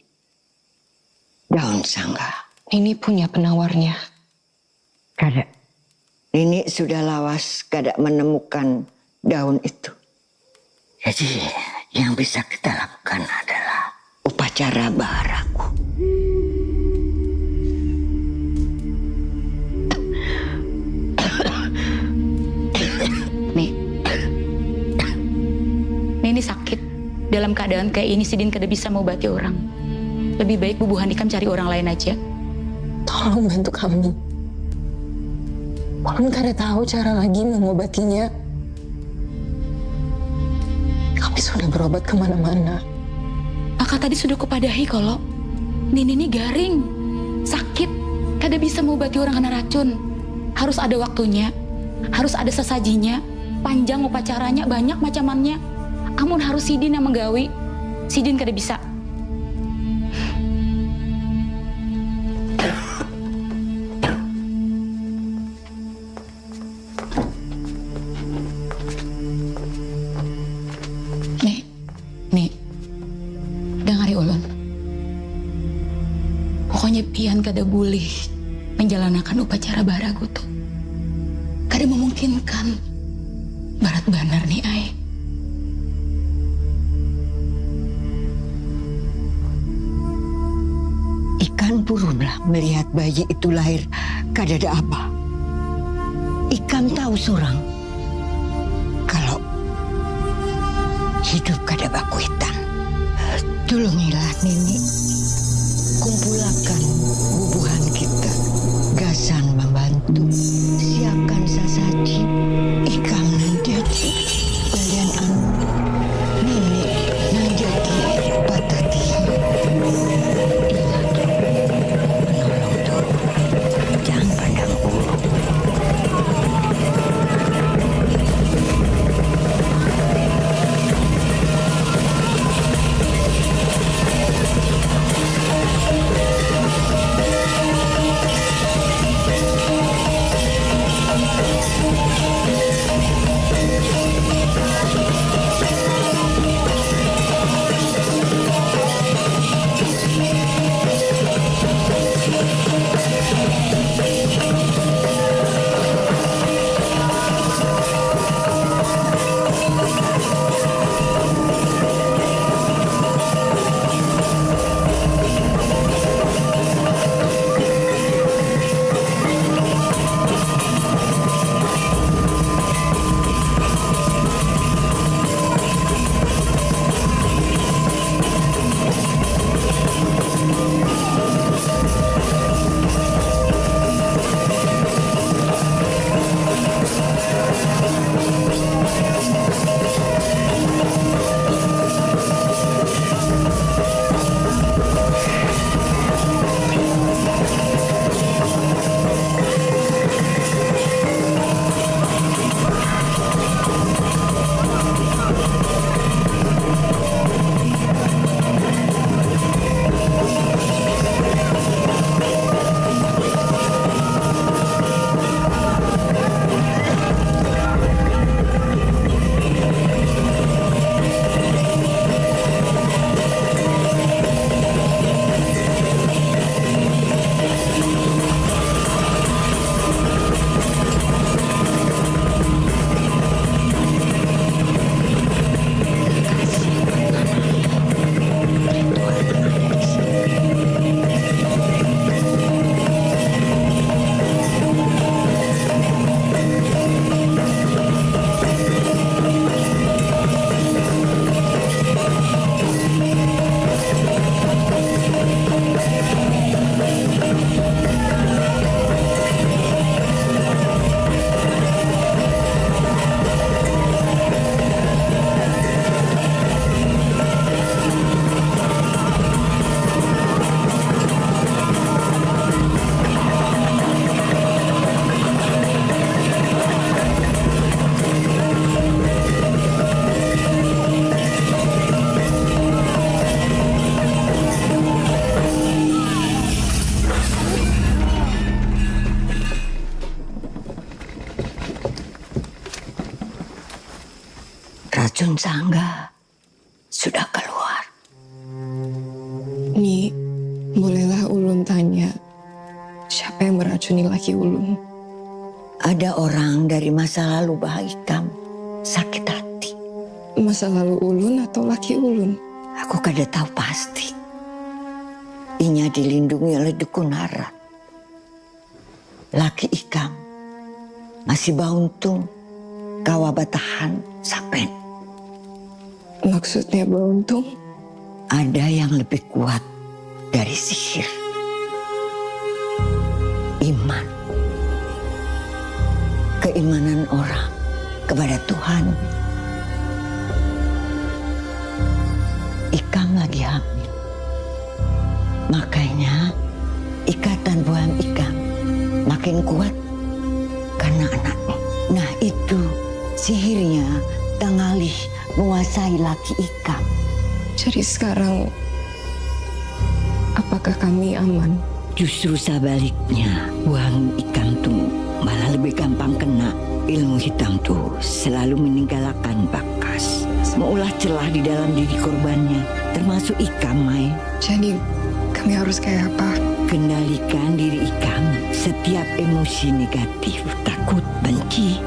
daun sangga.
Nini punya penawarnya.
Kada. Nini sudah lawas kada menemukan daun itu. Jadi yang bisa kita lakukan adalah upacara baharaku.
Nini sakit. Dalam keadaan kayak ini Sidin kada bisa mengobati orang. Lebih baik Bu Handikam cari orang lain aja.
Tolong bantu kami. Ulun kada tahu cara lagi mengobatinya. Kami sudah berobat kemana-mana.
Aka tadi sudah kupadahi kalau Nini ini garing, sakit, kada bisa mengobati orang kena racun. Harus ada waktunya, harus ada sesajinya, panjang upacaranya, banyak macamannya. Amun harus Sidin yang menggawi, Sidin kada bisa. Nih, dengari ulun. Pokoknya pian kada boleh menjalankan upacara baragu tuh. Kada memungkinkan. Barat benar nih, Ai.
Ikan purunlah melihat bayi itu lahir kadada apa. Ikan tahu sorang kalau hidup kada bakuitan. Tolongilah Nini, kumpulakan bubuhan kita, gasan membantu, siapkan sesaji, ikan nanjati, kalian Nini nanjati patati. Jangan pandang bulu. Racun Sangga sudah keluar.
Nyi, bolehlah Ulun tanya, siapa yang meracuni laki Ulun?
Ada orang dari masa lalu Ikam sakit hati.
Masa lalu Ulun atau laki Ulun?
Aku kada tahu pasti. Inya dilindungi oleh dukun Harat. Laki Ikam masih bauntung kawa batahan sapen.
Maksudnya bauntung?
Ada yang lebih kuat dari sihir. Iman. Keimanan orang kepada Tuhan. Ikam lagi hamil. Makanya ikatan buah Ikam makin kuat karena anaknya. Nah itu sihirnya tengalih menguasai laki Ikam.
Jadi sekarang, apakah kami aman?
Justru sebaliknya, buang Ikam tuh malah lebih gampang kena. Ilmu hitam tuh selalu meninggalkan bakas. Meulah celah di dalam diri korbannya, termasuk Ikam, Mai.
Jadi kami harus kayak apa?
Kendalikan diri Ikam. Setiap emosi negatif, takut, benci,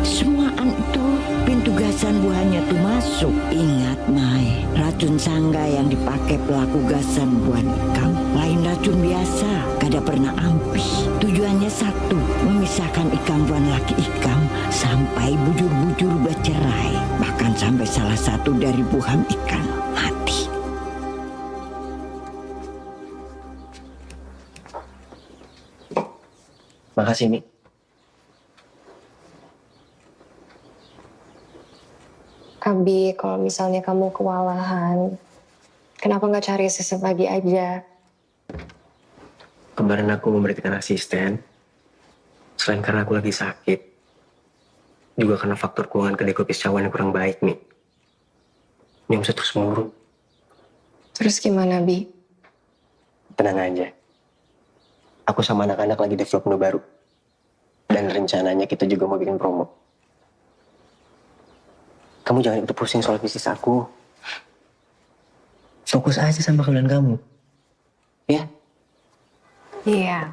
semuaan itu pintu gasan buahnya tuh masuk. Ingat, Mai, racun Sangga yang dipakai pelaku gasan buah Ikam lain racun biasa, kada pernah ampuh. Tujuannya satu, memisahkan Ikam buah laki Ikam sampai bujur-bujur bercerai. Bahkan sampai salah satu dari buah Ikam mati.
Makasih, Mi.
Abi, kalau misalnya kamu kewalahan, kenapa nggak cari sesep lagi aja?
Kemarin aku memberikan asisten. Selain karena aku lagi sakit, juga karena faktor keuangan kedai kopi Cawan yang kurang baik, Mi. Ini bisa terus mengurung.
Terus gimana, Bi?
Tenang aja. Aku sama anak-anak lagi develop menu baru. Dan rencananya kita juga mau bikin promo. Kamu jangan ikut pusing soal bisnis aku. Fokus aja sama kalian kamu. Ya?
Iya.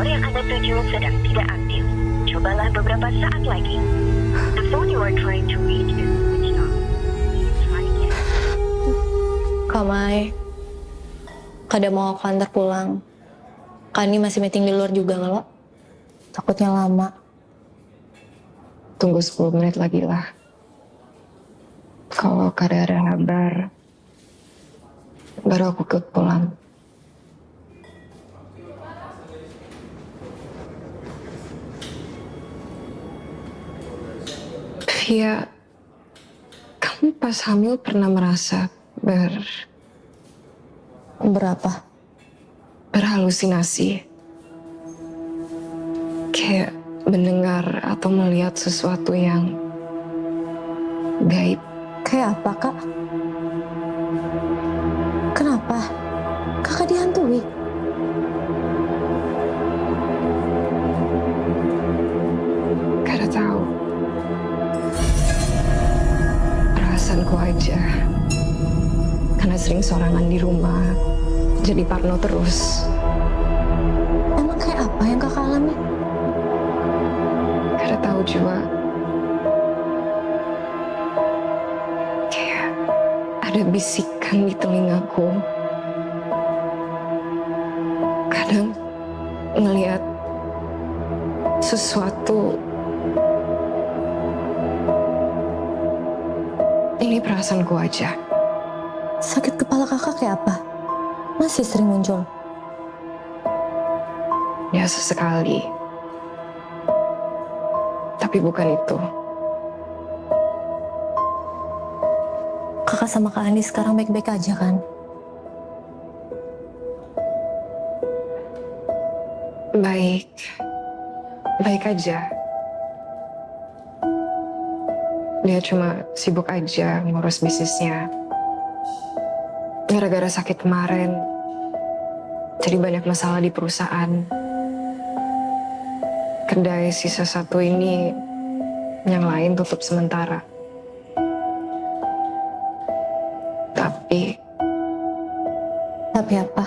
Nomor yang Anda tuju sedang tidak aktif. Cobalah beberapa saat lagi. The phone you are trying to reach is switched off. Try again.
Kak Mai, kada mau aku antar pulang. Kak ini masih meeting di luar juga nggak lo? Takutnya lama.
Tunggu 10 menit lagi lah. Kalau kada ada kabar, baru aku ikut pulang. Via, kamu pas hamil pernah merasa
berapa?
Berhalusinasi. Kayak mendengar atau melihat sesuatu yang gaib.
Kayak apa, Kak? Kenapa? Kakak dihantui?
Kada tahu. Perasaanku aja. Karena sering sorangan di rumah, jadi parno terus.
Emang kayak apa yang kakak alami?
Kada tahu juga. Kayak ada bisikan di telingaku. Kadang ngelihat sesuatu. Ini perasaanku aja.
Sakit kepala kakak kayak apa? Masih sering muncul?
Ya sesekali. Tapi bukan itu.
Kakak sama Kak Andi sekarang baik-baik aja kan?
Baik. Baik aja. Dia cuma sibuk aja ngurus bisnisnya. Gara-gara sakit kemarin, jadi banyak masalah di perusahaan. Kedai sisa satu ini, yang lain tutup sementara. Tapi
apa?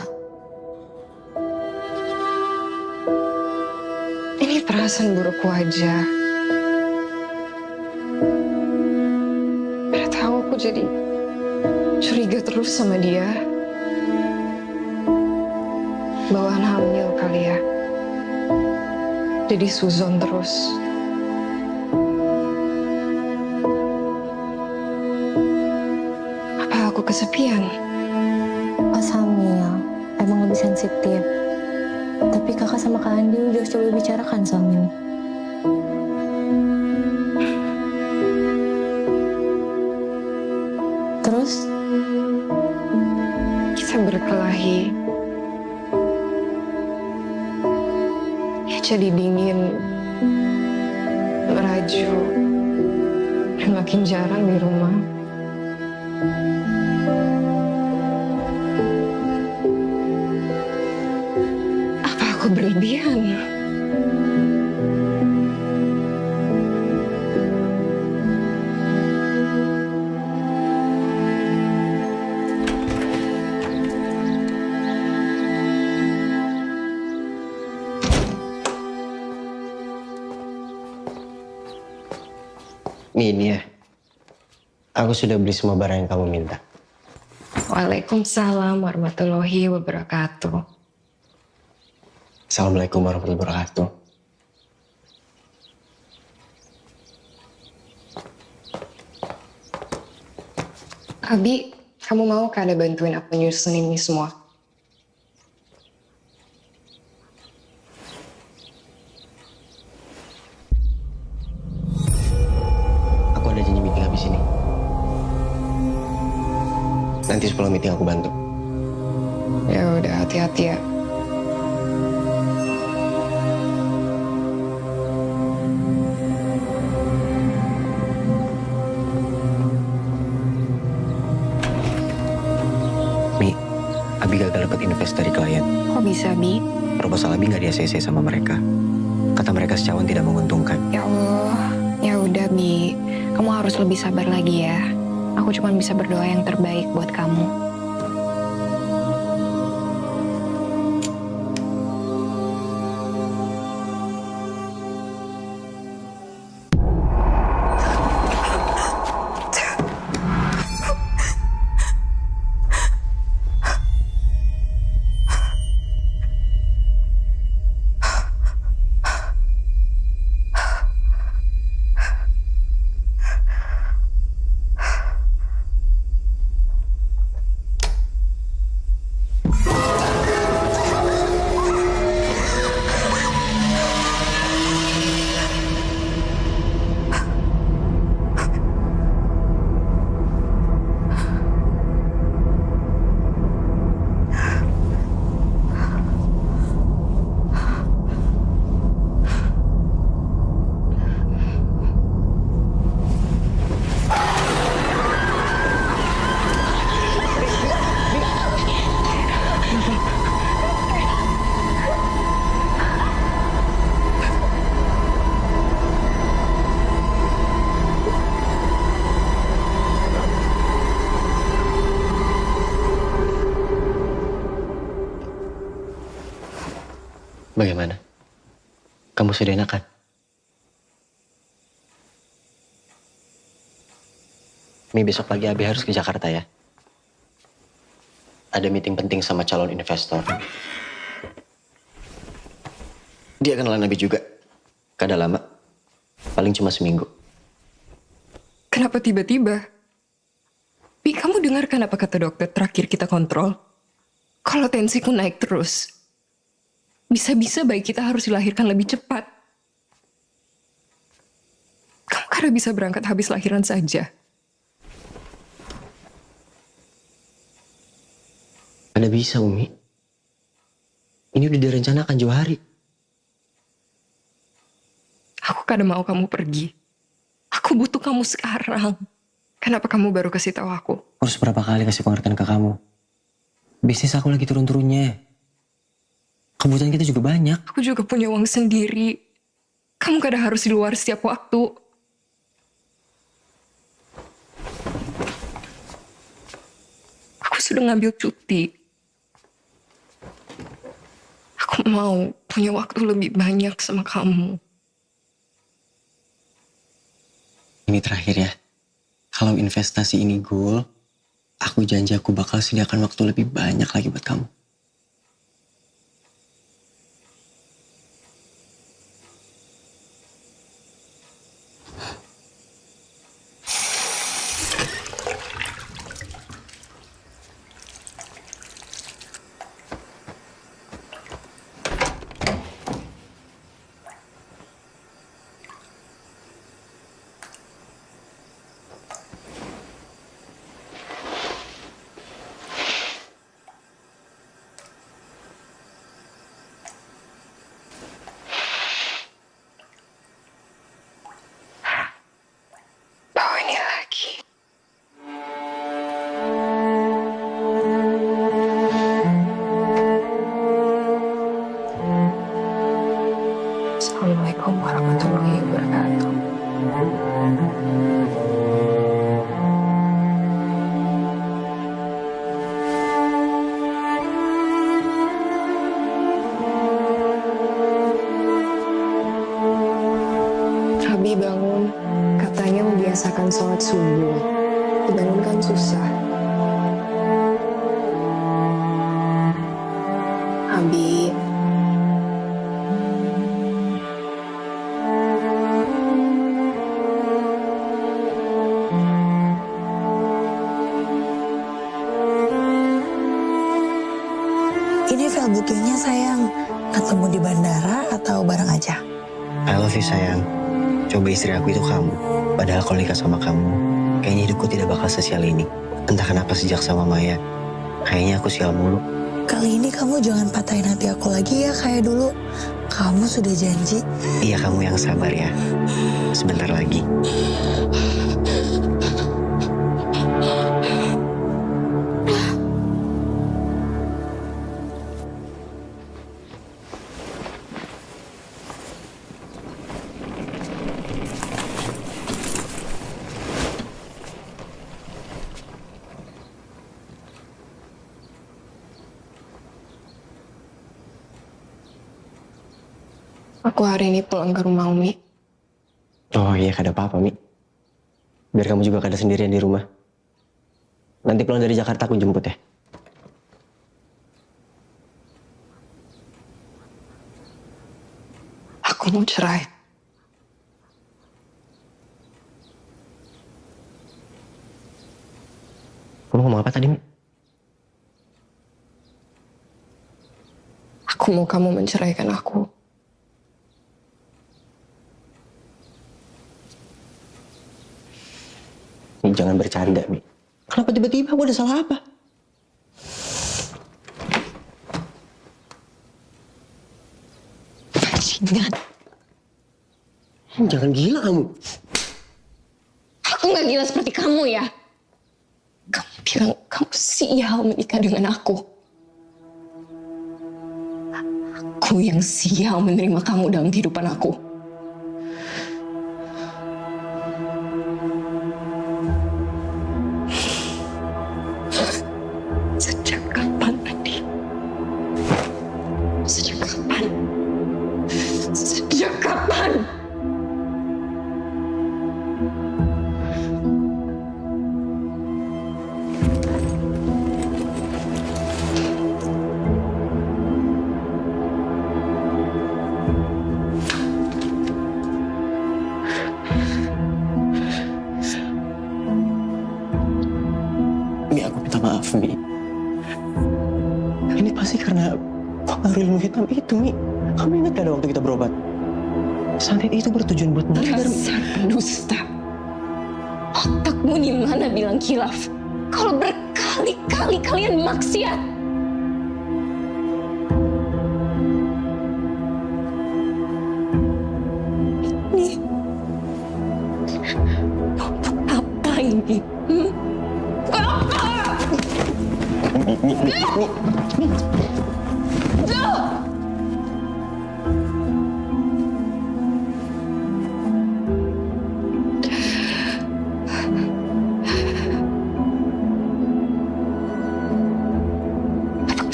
Ini perasaan burukku aja. Pada tahu aku jadi curiga terus sama dia. Bawaan hamil kali ya. Jadi suzon terus. Apa aku kesepian?
Pas hamil, emang lebih sensitif. Tapi kakak sama Kak Andi udah coba bicarakan soal ini. Terus?
Kita berkelahi. Ya jadi dingin, meraju, dan makin jarang di rumah. Apa aku berlebihan?
Ini ya. Aku sudah beli semua barang yang kamu minta.
Waalaikumsalam warahmatullahi wabarakatuh.
Assalamualaikum warahmatullahi wabarakatuh.
Abi, kamu mau kan ada bantuin aku nyusun ini semua?
Aku ada janji meeting habis ini. Nanti sebelum meeting aku bantu.
Ya udah, hati-hati ya.
Abi gagal dapat invest dari klien.
Kok bisa, Bi?
Proposal Abi nggak di ACC sama mereka. Kata mereka secawan tidak menguntungkan.
Ya Allah, ya udah Bi. Kamu harus lebih sabar lagi ya. Aku cuma bisa berdoa yang terbaik buat kamu.
Bagaimana? Kamu sudah enakan? Mi, besok pagi Abi harus ke Jakarta ya. Ada meeting penting sama calon investor. Dia kenalan Abi juga. Kada lama. Paling cuma seminggu.
Kenapa tiba-tiba? Pi, kamu dengarkan apa kata dokter terakhir kita kontrol? Kalau tensiku naik terus, bisa-bisa bayi kita harus dilahirkan lebih cepat. Kamu kada bisa berangkat habis lahiran saja.
Ada bisa, Umi. Ini udah direncanakan jauh hari.
Aku kada mau kamu pergi. Aku butuh kamu sekarang. Kenapa kamu baru kasih tahu aku?
Harus berapa kali kasih pengertian ke kamu? Bisnis aku lagi turun-turunnya. Kebutuhan kita juga banyak.
Aku juga punya uang sendiri. Kamu kada harus di luar setiap waktu. Aku sudah ngambil cuti. Aku mau punya waktu lebih banyak sama kamu.
Ini terakhir ya. Kalau investasi ini goal, aku janji aku bakal sediakan waktu lebih banyak lagi buat kamu.
Bawa ini lagi. Assalamualaikum warahmatullahi wabarakatuh.
Abi bangun, katanya membiasakan sholat subuh. Dibangunkan susah. Abi.
Ini file butuhnya sayang. Ketemu di bandara atau bareng aja?
I love you sayang. Coba istri aku itu kamu. Padahal kalau nikah sama kamu, kayaknya hidupku tidak bakal sesial ini. Entah kenapa sejak sama Maya, kayaknya aku sial mulu.
Kali ini kamu jangan patahin hati aku lagi ya kayak dulu. Kamu sudah janji.
Iya, kamu yang sabar ya. Sebentar lagi.
Aku hari ini pulang ke rumah Umi.
Oh iya, kada apa-apa, Mi. Biar kamu juga kada sendirian di rumah. Nanti pulang dari Jakarta aku jemput ya.
Aku mau cerai.
Kamu ngomong apa tadi, Mi?
Aku mau kamu menceraikan aku.
Mi, jangan bercanda, Mi. Kenapa tiba-tiba aku ada salah apa?
Bajingan.
Jangan gila kamu.
Aku nggak gila seperti kamu ya. Kamu bilang kamu sial menikah dengan aku. Aku yang sial menerima kamu dalam kehidupan aku.
Sejak kapan, Adi? Sejak kapan? Sejak kapan?
Mi, aku minta maaf, Mi. Ini pasti karena pengaruh ilmu hitam itu, Mi. Kamu ingat gak ada waktu kita berobat? Santet itu bertujuan buat
Dasar pendusta. Otakmu di mana bilang khilaf? Kalau berkali-kali kalian maksiat. Ini untuk apa ini? Apa?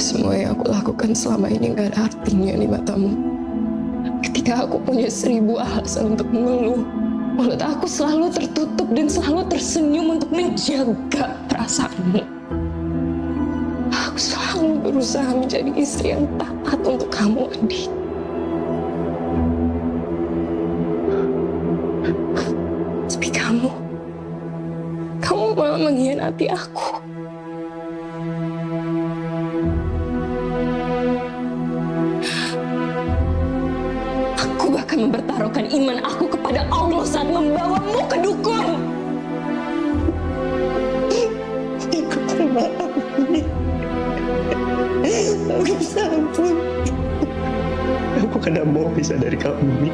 Semua yang aku lakukan selama ini gak ada artinya di matamu. Ketika aku punya 1000 alasan untuk mengeluh, mulut aku selalu tertutup dan selalu tersenyum untuk menjaga perasaanmu. Aku selalu berusaha menjadi istri yang taat untuk kamu, Andi. Tapi kamu malah mengkhianati aku. Aku bahkan mempertaruhkan iman aku kepada Allah saat membawamu ke dukun.
Aku maaf, Mi. Aku bisa ampun. Aku kadang mau pisah dari kamu, Mi.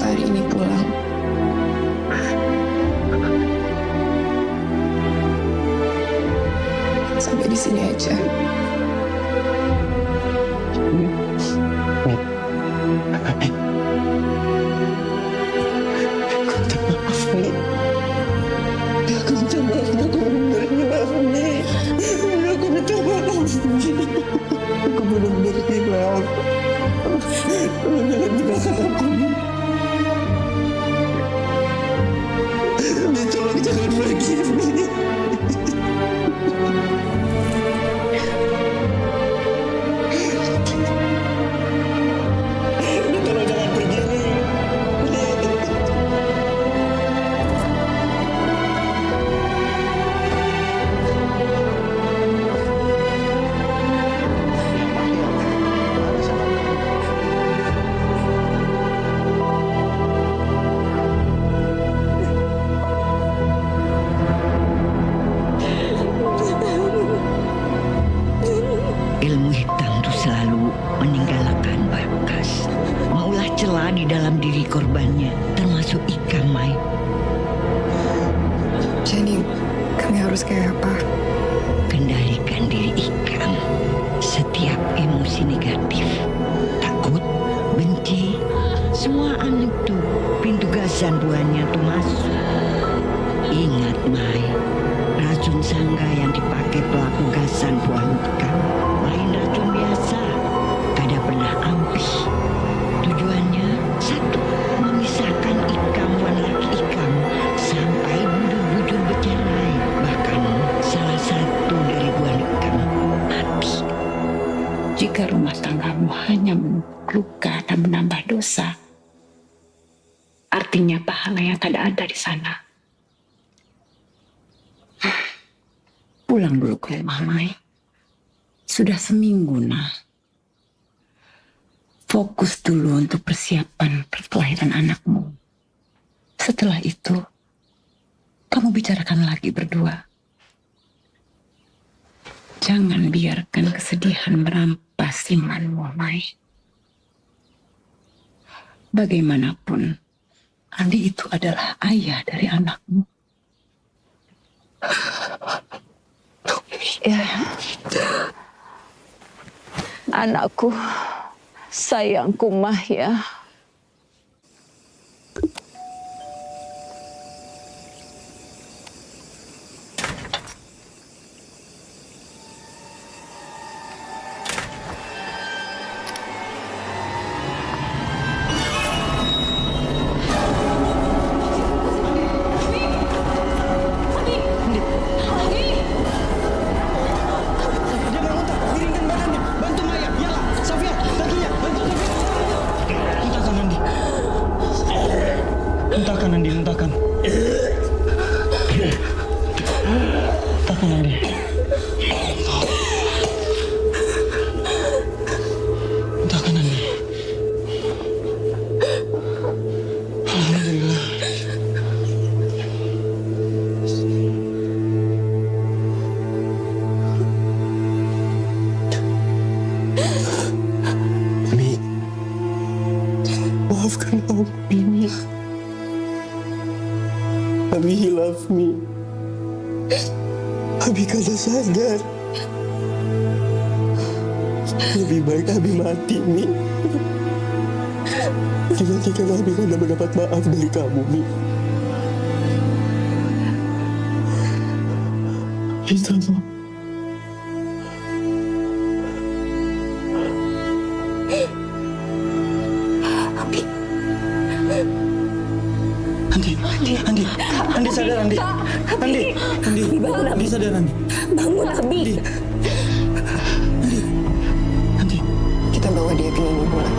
Hari ini pulang. Sampai di sini aja.
Aku benar-benar hilang. Tolong jangan tinggalkan aku. Tolong jangan pergi. Tolong jangan pergi.
Ilmu hitam itu selalu meninggalkan bekas, mengulah celah di dalam diri korbannya, termasuk Ika, Mai.
Jadi, kami harus kayak apa?
Kendalikan diri Ikam. Setiap emosi negatif, takut, benci, semua itu pintu gasan buahnya tuh masuk. Ingat, Mai, racun sangga yang dipakai pelaku gasan buah Ikam lain racun biasa, kada pernah ampuh. Tujuannya satu, memisahkan Ikam dan laki Ikam sampai bujur-bujur bercerai. Bahkan salah satu dari buah Ikam mati.
Jika rumah tanggamu hanya menumpuk luka dan menambah dosa, artinya pahala yang tak ada di sana. Pulang dulu ke rumah, Mai. Sudah seminggu, nah. Fokus dulu untuk persiapan perkelahiran anakmu. Setelah itu, kamu bicarakan lagi berdua. Jangan biarkan kesedihan merampas imanmu, Mai. Bagaimanapun, Andi itu adalah ayah dari anakmu.
Ya, anakku, sayangku mah ya.
Takkan. Takkan Andi. Takkan Andi. Alhamdulillah. Mi, maafkan aku, Mi. Abi he love me. Abi kada sadar. Lebih baik Abi mati, Mi. Kira-kira Abi kada mendapat maaf dari kamu, Mi. Minta maaf. Andi sadar, Andi. Andi sadar, Andi.
Bangun, Abi.
Andi.
Kita bawa dia ke Nini pulang.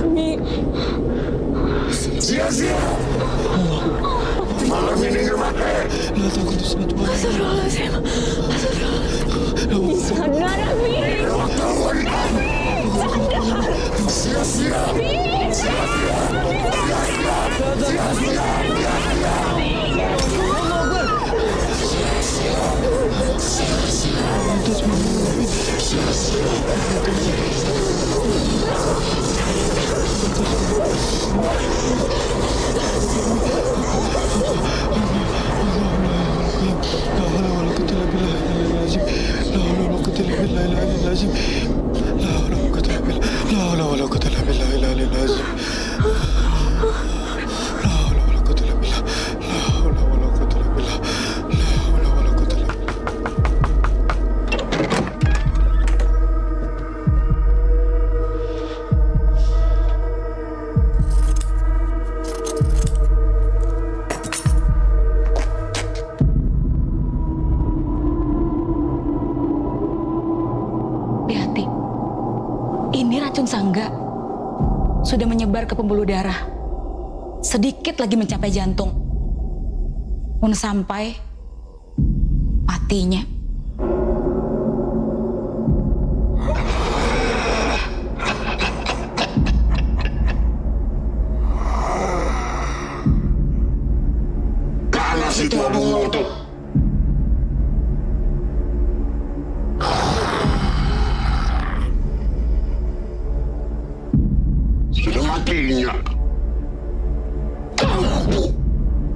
Abi.
Sia-sia. Malam ini nggak mati.
Lihat aku tuh satu orang.
Astagfirullahaladzim. Sadar, Abi.
Sia-sia.
Hati-hati. Ini racun sangga. Sudah menyebar ke pembuluh darah. Sedikit lagi mencapai jantung. Pun sampai matinya.
Karena situ mengutuk. Sudah matinya.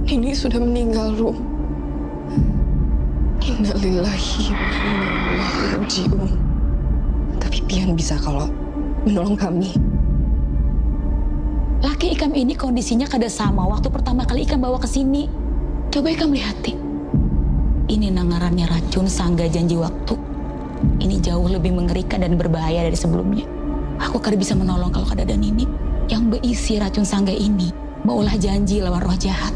Ini sudah meninggal, Rum. Innalillahi wa inna ilaihi raji'un. Tapi Pian bisa kalau menolong kami.
Laki Ikam ini kondisinya kada sama waktu pertama kali Ikam bawa ke sini. Coba Ikam lihati. Ini nangarannya racun sangga janji waktu. Ini jauh lebih mengerikan dan berbahaya dari sebelumnya. Aku kada bisa menolong kalau kada ada Nini. Yang berisi racun sangga ini maulah janji lawan roh jahat.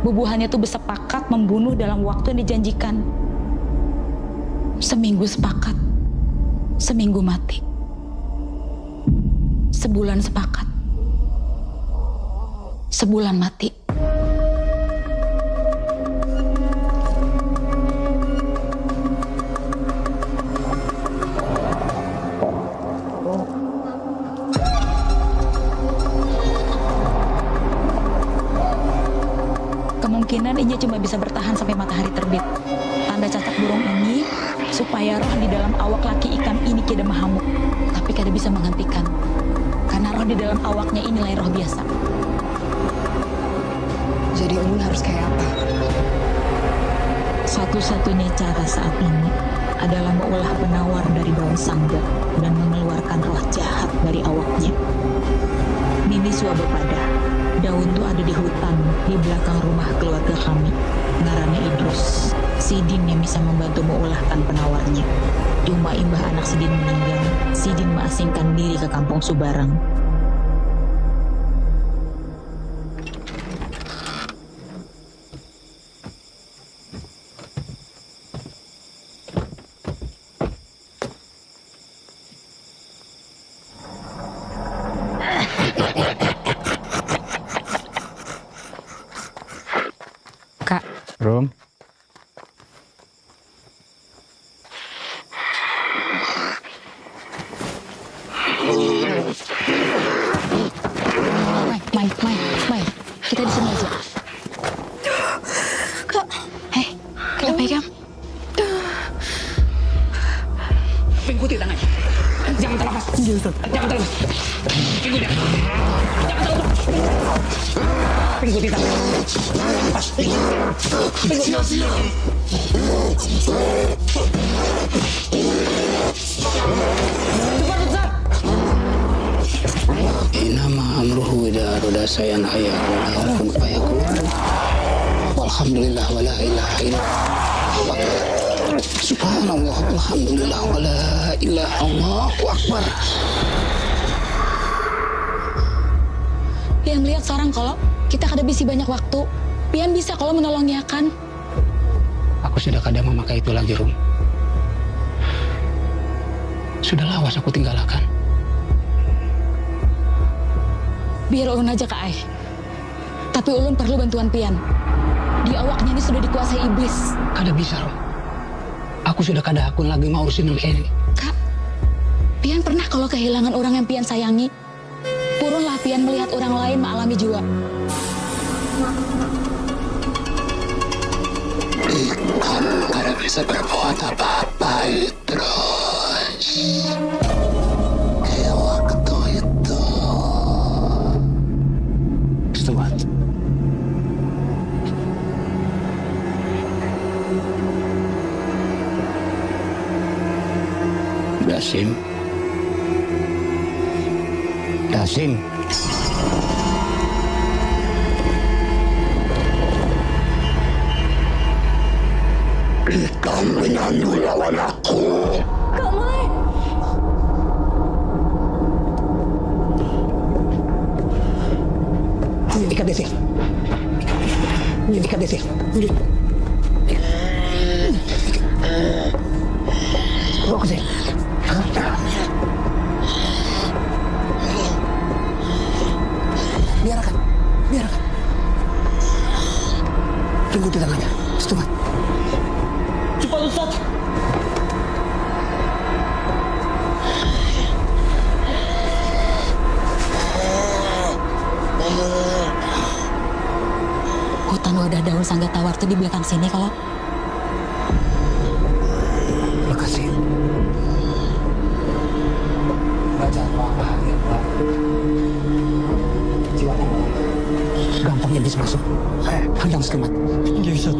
Bubuhannya tuh bersepakat membunuh dalam waktu yang dijanjikan. Seminggu sepakat, seminggu mati. Sebulan sepakat, sebulan mati. Kemungkinan Inya cuma bisa bertahan sampai matahari terbit. Tanda cacat burung ini supaya roh di dalam awak laki Ikam ini kada mahamuk, tapi kada bisa menghentikan. Karena roh di dalam awaknya inilah roh biasa.
Jadi Umi harus kayak apa?
Satu-satunya cara saat ini adalah mengolah penawar dari daun sangga dan mengeluarkan roh jahat dari awaknya. Nini Swabapada, daun itu ada di hutan di belakang rumah keluarga kami. Ngarannya Idrus. Sidin yang bisa membantu mengulahkan penawarnya. Cuma imbah anak Sidin meninggal, Sidin mengasingkan diri ke kampung Subarang. Kak,
Rom,
Mai, kita di sini aja. Kak, kenapa ya, Kang?
Ikuti tangannya. Jangan terlepas. Jangan terlepas. Ikuti. Jangan terlepas. Ikuti tangannya. Lepas. Ikuti. Cepat, Ustaz.
inama amruhu idza arada shay'an ayaqulu kun fayakun. Walhamdulillah wala ilaha illallah. Subhanallah walhamdulillah wala ilaha Allahu akbar.
Pian lihat sekarang kalau kita kada bisi banyak waktu. Pian bisa kalau menolongnya kan?
Aku sudah kadang memakai itu lagi, Rum. Sudah lawas aku tinggalkan.
Biar ulun aja Kak Ai. Tapi ulun perlu bantuan Pian. Di awaknya ini sudah dikuasai iblis.
Kada bisa, Rum. Aku sudah kada akun lagi mau urusin ini.
Kak, Pian pernah kalau kehilangan orang yang Pian sayangi. Purunlah Pian melihat orang lain mengalami jua.
Kamu kada bisa berbuat apa-apa terus. Kayak waktu itu. Stuart. Dasim.
Kamu menyandu lawan aku.
Kak Mai.
Ikat desir. Ikat desir. Bawa ke sini. Biarkan. Tunggu di tangannya. Stuart.
Cepat, Ustaz.
Hutan wadah daun sangga tawar tuh di belakang sini kalau.
Makasih. Baca apa ya, Pak? Jiwanya gampangnya bisa masuk. Handang selamat.
Ya, Ustaz.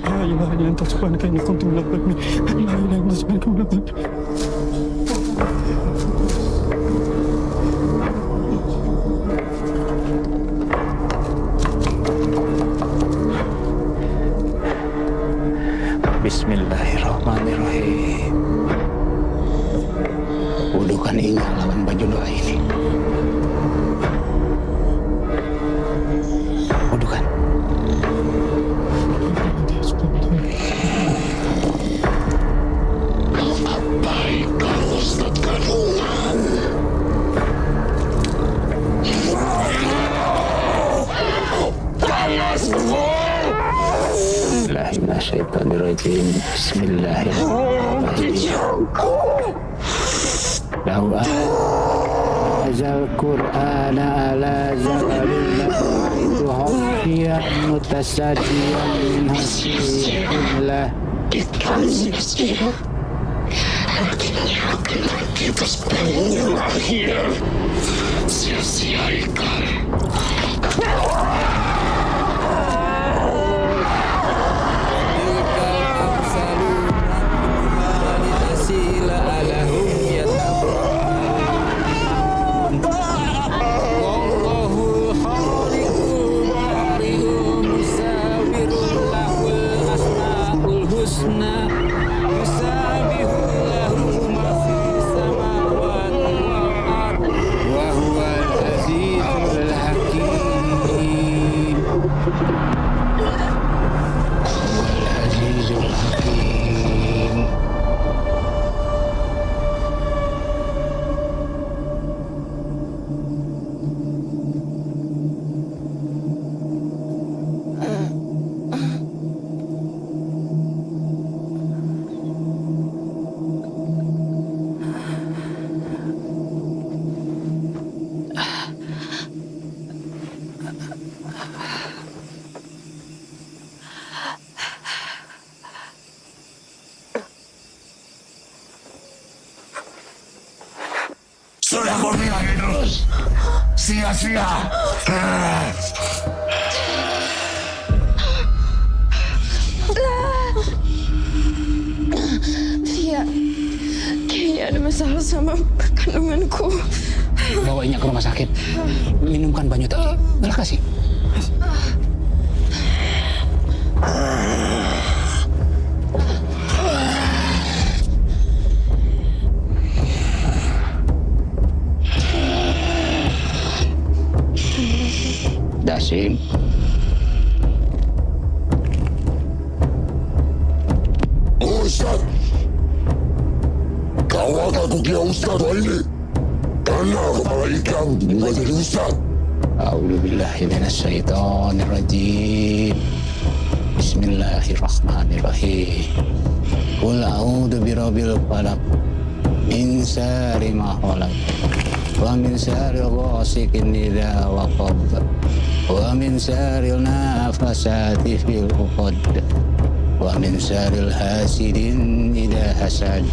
La ilaha illa anta subhanaka inni kuntu minadh dhalimin. La ilaha illa anta subhanaka inni kuntu minadh dhalimin.
Bismillahirrahmanirrahim. Wudukan ini lawan baju doa ini. Wudukan.
Abaikan Ustaz kandungan.
Bismillahirrahmanirrahim. Bismillahirrahmanirrahim. Lau azal Qur'an ala zabalillah itu hafiyan mutasajian min hasilillah.
Artinya akan kita sepenuhnya lahir. Sia-siaikan.
الحسنى يسبح له ما في السماوات والأرض وهو العزيز الحكيم هو العزيز الحكيم.
Sudah kau bilang Idrus, sia-sia.
Via, kayaknya ada masalah sama kandunganku.
Bawainya ke rumah sakit. Minumkan banyu tadi. Terima kasih. Dasim.
Ustaz, kawat aku dia Ustaz ini. Karena kepala ikan juga jadi Ustaz.
A'udzubillahi minasyaitonirrajim. Bismillahirrahmanirrahim. Qul a'udzu birabbil falaq min syarri ma khalaq wa min syarri ghasiqin idza waqab wa min syarri nafasati fil 'uqad wa min syarri hasidin idza hasad.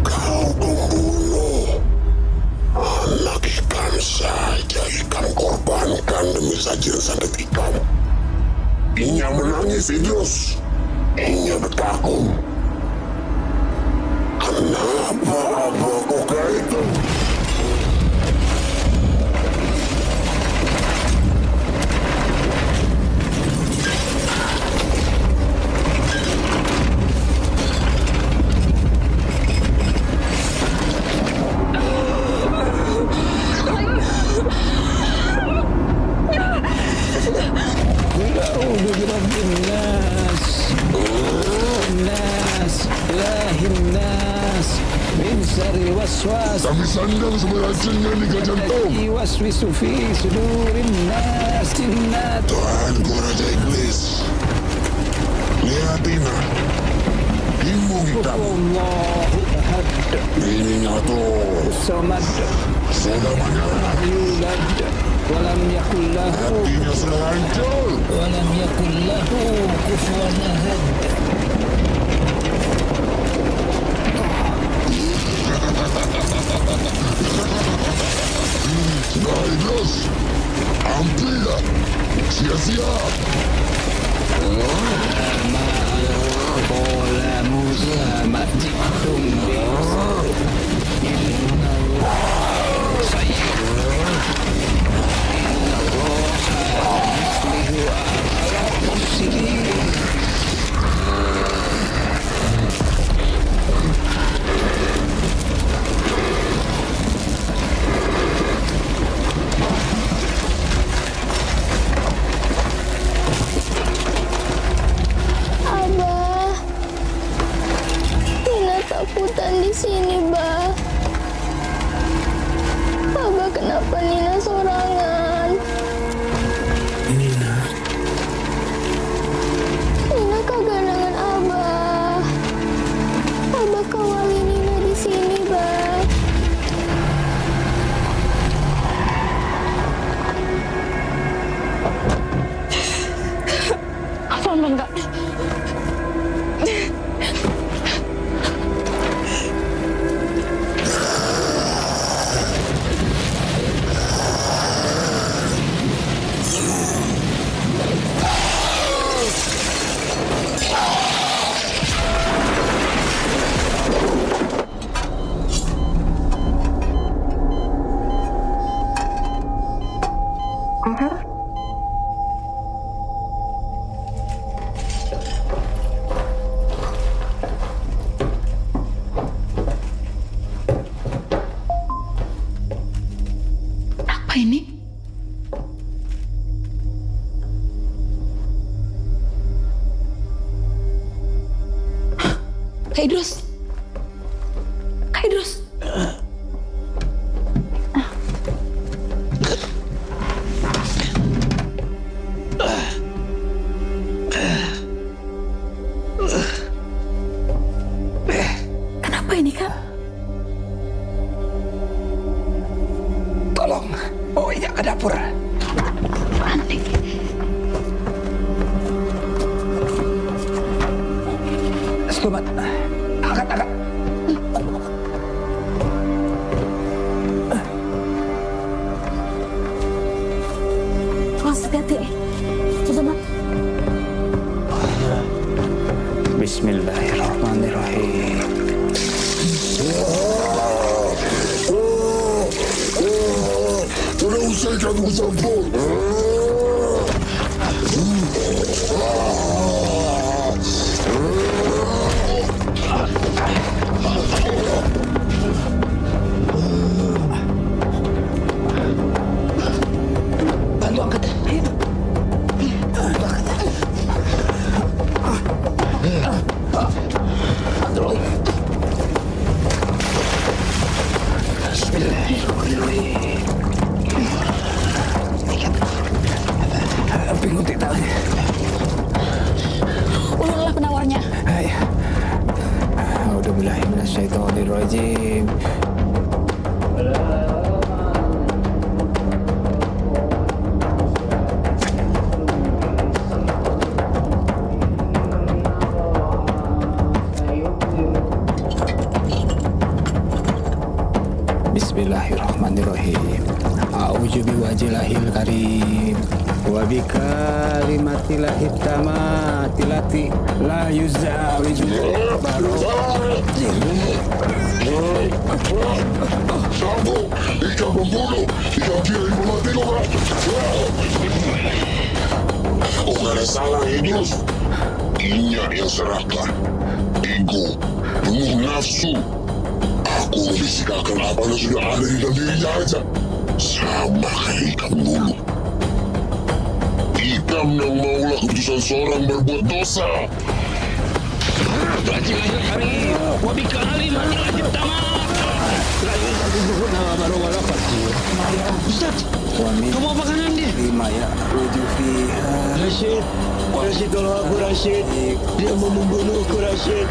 Kau pembunuh. Anak ikan saja ikan korbankan demi sajian santet ikan. Inya menangis Idrus. Inya bertakun. Kenapa abangku kayak itu?
A'udzu birabbin nas. Nas, ilahin nas, min syarri waswas.
Kami sandang sebelah jinnya di jantung.
Waswisu fi sudurin nas, jinnat.
Tuhanku Raja Iblis. Lihat Ina. Himu hitam.
Allahu ahad.
Ininya tuh.
Samad.
Sudah menyerah.
Yulad. Walam yakul lahu.
Hatinya sudah hancur.
Walam yakul lahu kufuwan ahad.
Nah Idrus, hampir dah. Sia-sia.
Qala Musa ma'jitum bi. Inna Allah sayyid. Inna Allah yuslihu ala mufsidin.
Abah, Tina takutan di sini, Bah.
Kak Idrus. Kak Idrus. Kenapa ini, Kak?
Tolong, bawa Iya ke dapur.
Aneh.
Selamat. Angkat.
Awas, hati-hati. Coba, Mak.
Bismillahirrahmanirrahim.
Tidak usah kamu campur.
Bantu angkat. Ayo. Aduh. Bismillahirrahmanirrahim. Bingung tali.
Ulanglah penawarnya.
Hai. A'udzubillahi minasyaitonirrajim. Bismillahirrahmanirrahim. A'udzu biwajhillahil karim wa bikalimatillahi tammati lati la yuzawizu
Sambo, ikan pembunuh, ikan dia yang mati orang. Aku gak ada salah, Idrus. Inya yang serahkan. Ego, penuh nafsu. Aku membisikkan apa yang sudah ada di dalam dirinya aja. Sama kayak ikan bulu. Ikan yang maulah keputusan seorang berbuat dosa.
Bajilahil karim wa bikalimatillahi tammati la yuzawizu Ustaz, kamu apa kanan dia? Lima ya, rujuk fiha. Rashid, tolong aku Rashid. Dia mau membunuhku Rashid.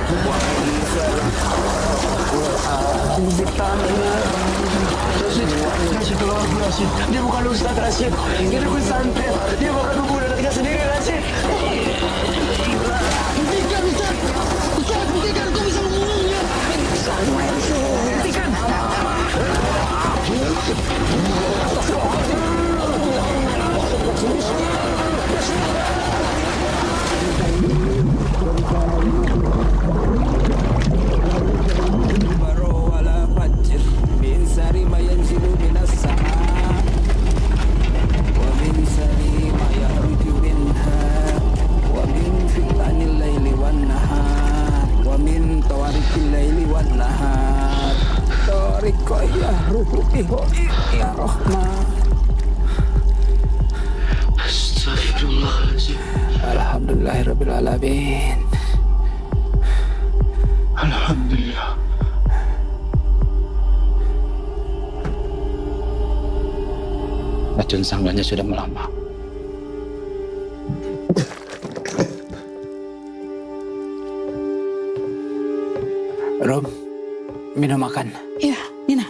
Rashid, tolong aku Rashid. Dia bukan Ustaz Rashid. Dia bukan santet. Dia bakal membunuh anak kita sendiri Rashid. Hentikan Ustaz. Ustaz, hentikan. Kau bisa membunuhnya. Hentikan. Ya Rahman. Astagfirullahaladzim. Alhamdulillahirabbil alamin. Alhamdulillah. Racun sangganya sudah melampak. Rom, minum makan.
Iya, Nina.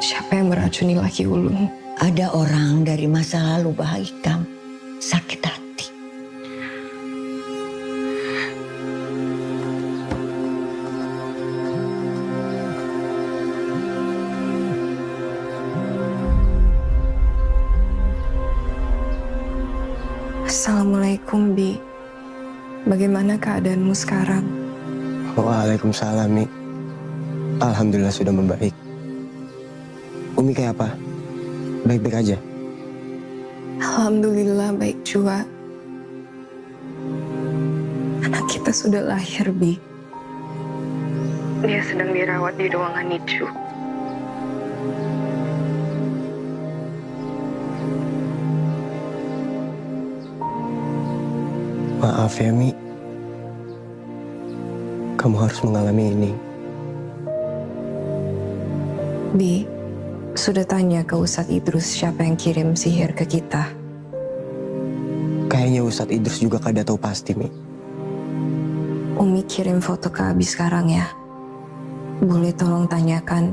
Siapa yang meracuni laki ulung?
Ada orang dari masa lalu Bah Ikam sakit hati.
Assalamualaikum, Bi. Bagaimana keadaanmu sekarang?
Waalaikumsalam, Mi. Alhamdulillah sudah membaik. Umi kayak apa? Baik-baik aja?
Alhamdulillah baik juga. Anak kita sudah lahir, Bi. Dia sedang dirawat di ruangan NICU.
Maaf ya, Mi. Kamu harus mengalami ini.
Bi, sudah tanya ke Ustadz Idrus siapa yang kirim sihir ke kita?
Kayaknya Ustadz Idrus juga kada tahu pasti, Mi.
Umi kirim foto ke Abi sekarang ya. Boleh tolong tanyakan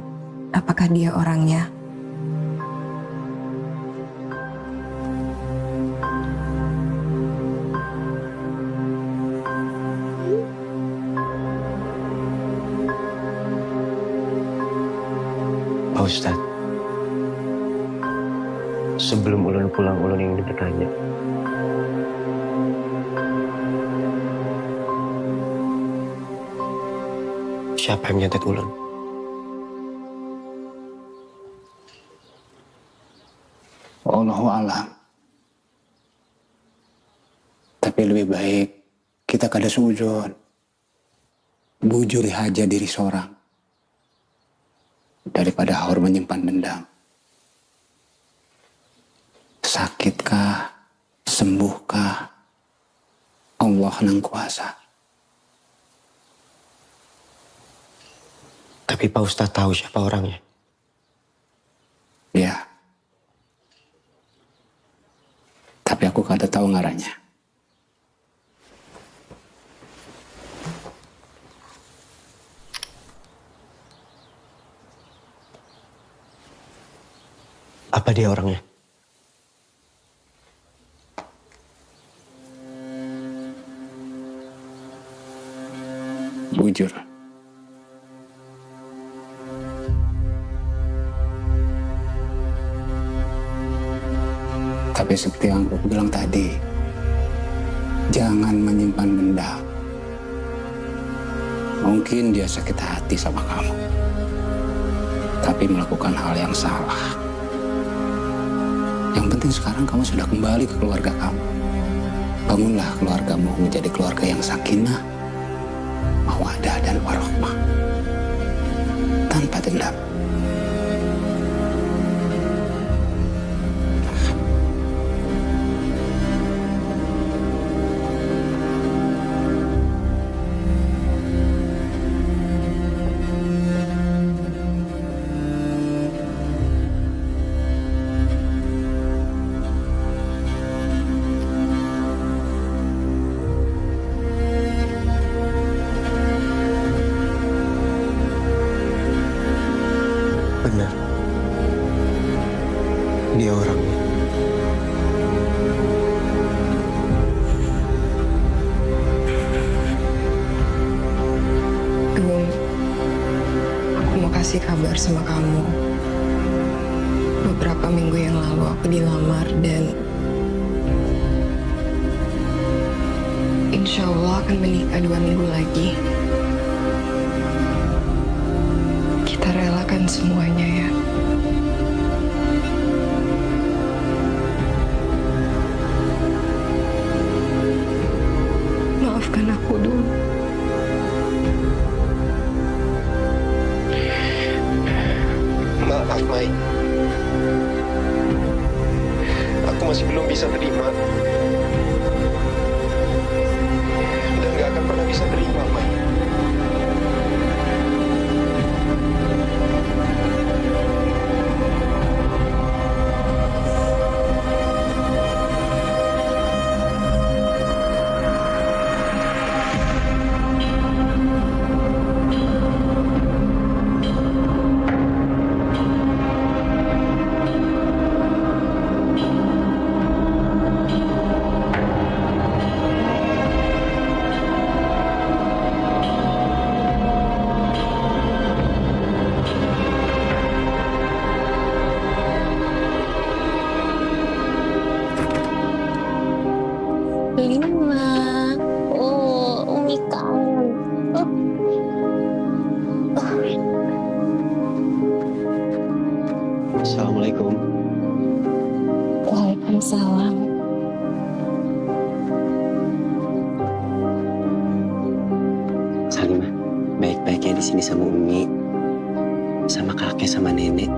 apakah dia orangnya?
Pak Ustadz, sebelum Ulun pulang, Ulun ingin bertanya. Siapa yang nyantet Ulun?
Wallahu alam. Tapi lebih baik kita kada sujud. Bujuri haja diri seorang daripada haur menyimpan dendam. Sakitkah, sembuhkah, Allah nang kuasa.
Tapi Pak Ustadz tahu siapa orangnya?
Ya. Tapi aku kada tahu ngaranya.
Apa dia orangnya?
Bujur. Tapi seperti yang aku bilang tadi, jangan menyimpan dendam. Mungkin dia sakit hati sama kamu, tapi melakukan hal yang salah. Yang penting sekarang kamu sudah kembali ke keluarga kamu. Bangunlah keluargamu menjadi keluarga yang sakinah, mawaddah dan warahmah. Tanpa dendam.
Benar. Dia orangnya.
Gung, aku mau kasih kabar sama kamu. Beberapa minggu yang lalu aku dilamar dan insya Allah akan menikah 2 minggu lagi. Kita relakan semuanya ya. Maafkan aku dulu.
Maaf, Mai. Aku masih belum bisa terima. Dan gak akan pernah bisa terima, Mai.
Waalaikumsalam.
Salimah, baik-baik ya di sini sama Umi, sama kakek, sama nenek.